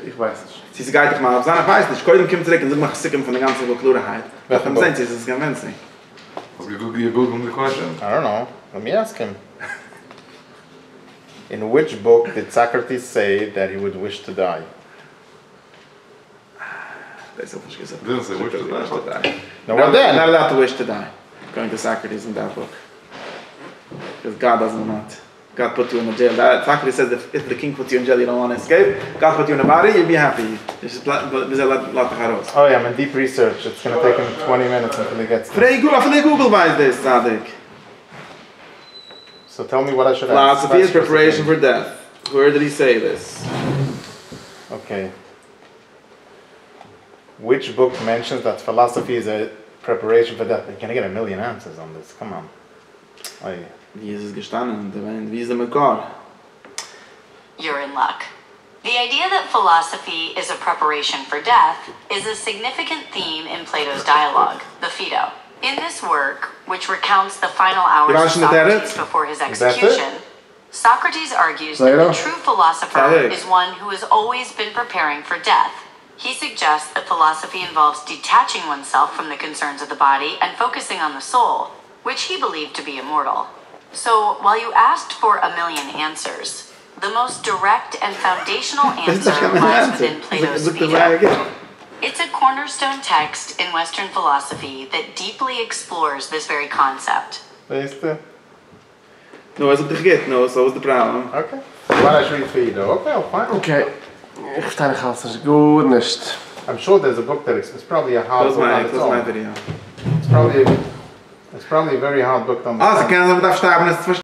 Ich weiß nicht. Sie ist geitig mal auf seiner weiß nicht. Koidem kommt zurück und sagt mal סיכום von der ganzen Klurheit. Welchen sehen Sie, es ist convincing. You Google the question? I don't know. Let me ask him. In which book did Socrates say that he would wish to die? Didn't say wish to die. No, what then? Not allowed to wish to die. Going to Socrates in that book. Because God doesn't want. God put you in the jail. Socrates says if the king puts you in jail, you don't want to escape. God put you in a body, you'll be happy. Oh yeah, I'm in deep research. It's going to take him 20 minutes until he gets there. Google weiß this, Sadik. So tell me what I should ask. Philosophy is preparation for death. Where did he say this? Okay. Which book mentions that philosophy is a preparation for death? You're going to get a million answers on this. Come on. Oh, yeah. You're in luck. The idea that philosophy is a preparation for death is a significant theme in Plato's dialogue, the Phaedo. In this work, which recounts the final hours of Socrates before his execution, Socrates argues that the true philosopher is one who has always been preparing for death. He suggests that philosophy involves detaching oneself from the concerns of the body and focusing on the soul, which he believed to be immortal. So, while you asked for a million answers, the most direct and foundational answer lies within Plato's Phaedo. It's a cornerstone text in Western philosophy that deeply explores this very concept. No, it's not get. No, so what's the problem? Okay. Why don't I read Phaedo? Okay, fine. Okay. Ich verstehe nicht alles gut nicht. I'm sure there's a book that it's probably a hard book on its own. My video. It's probably a very hard book on its own. Sie können aber da sterben,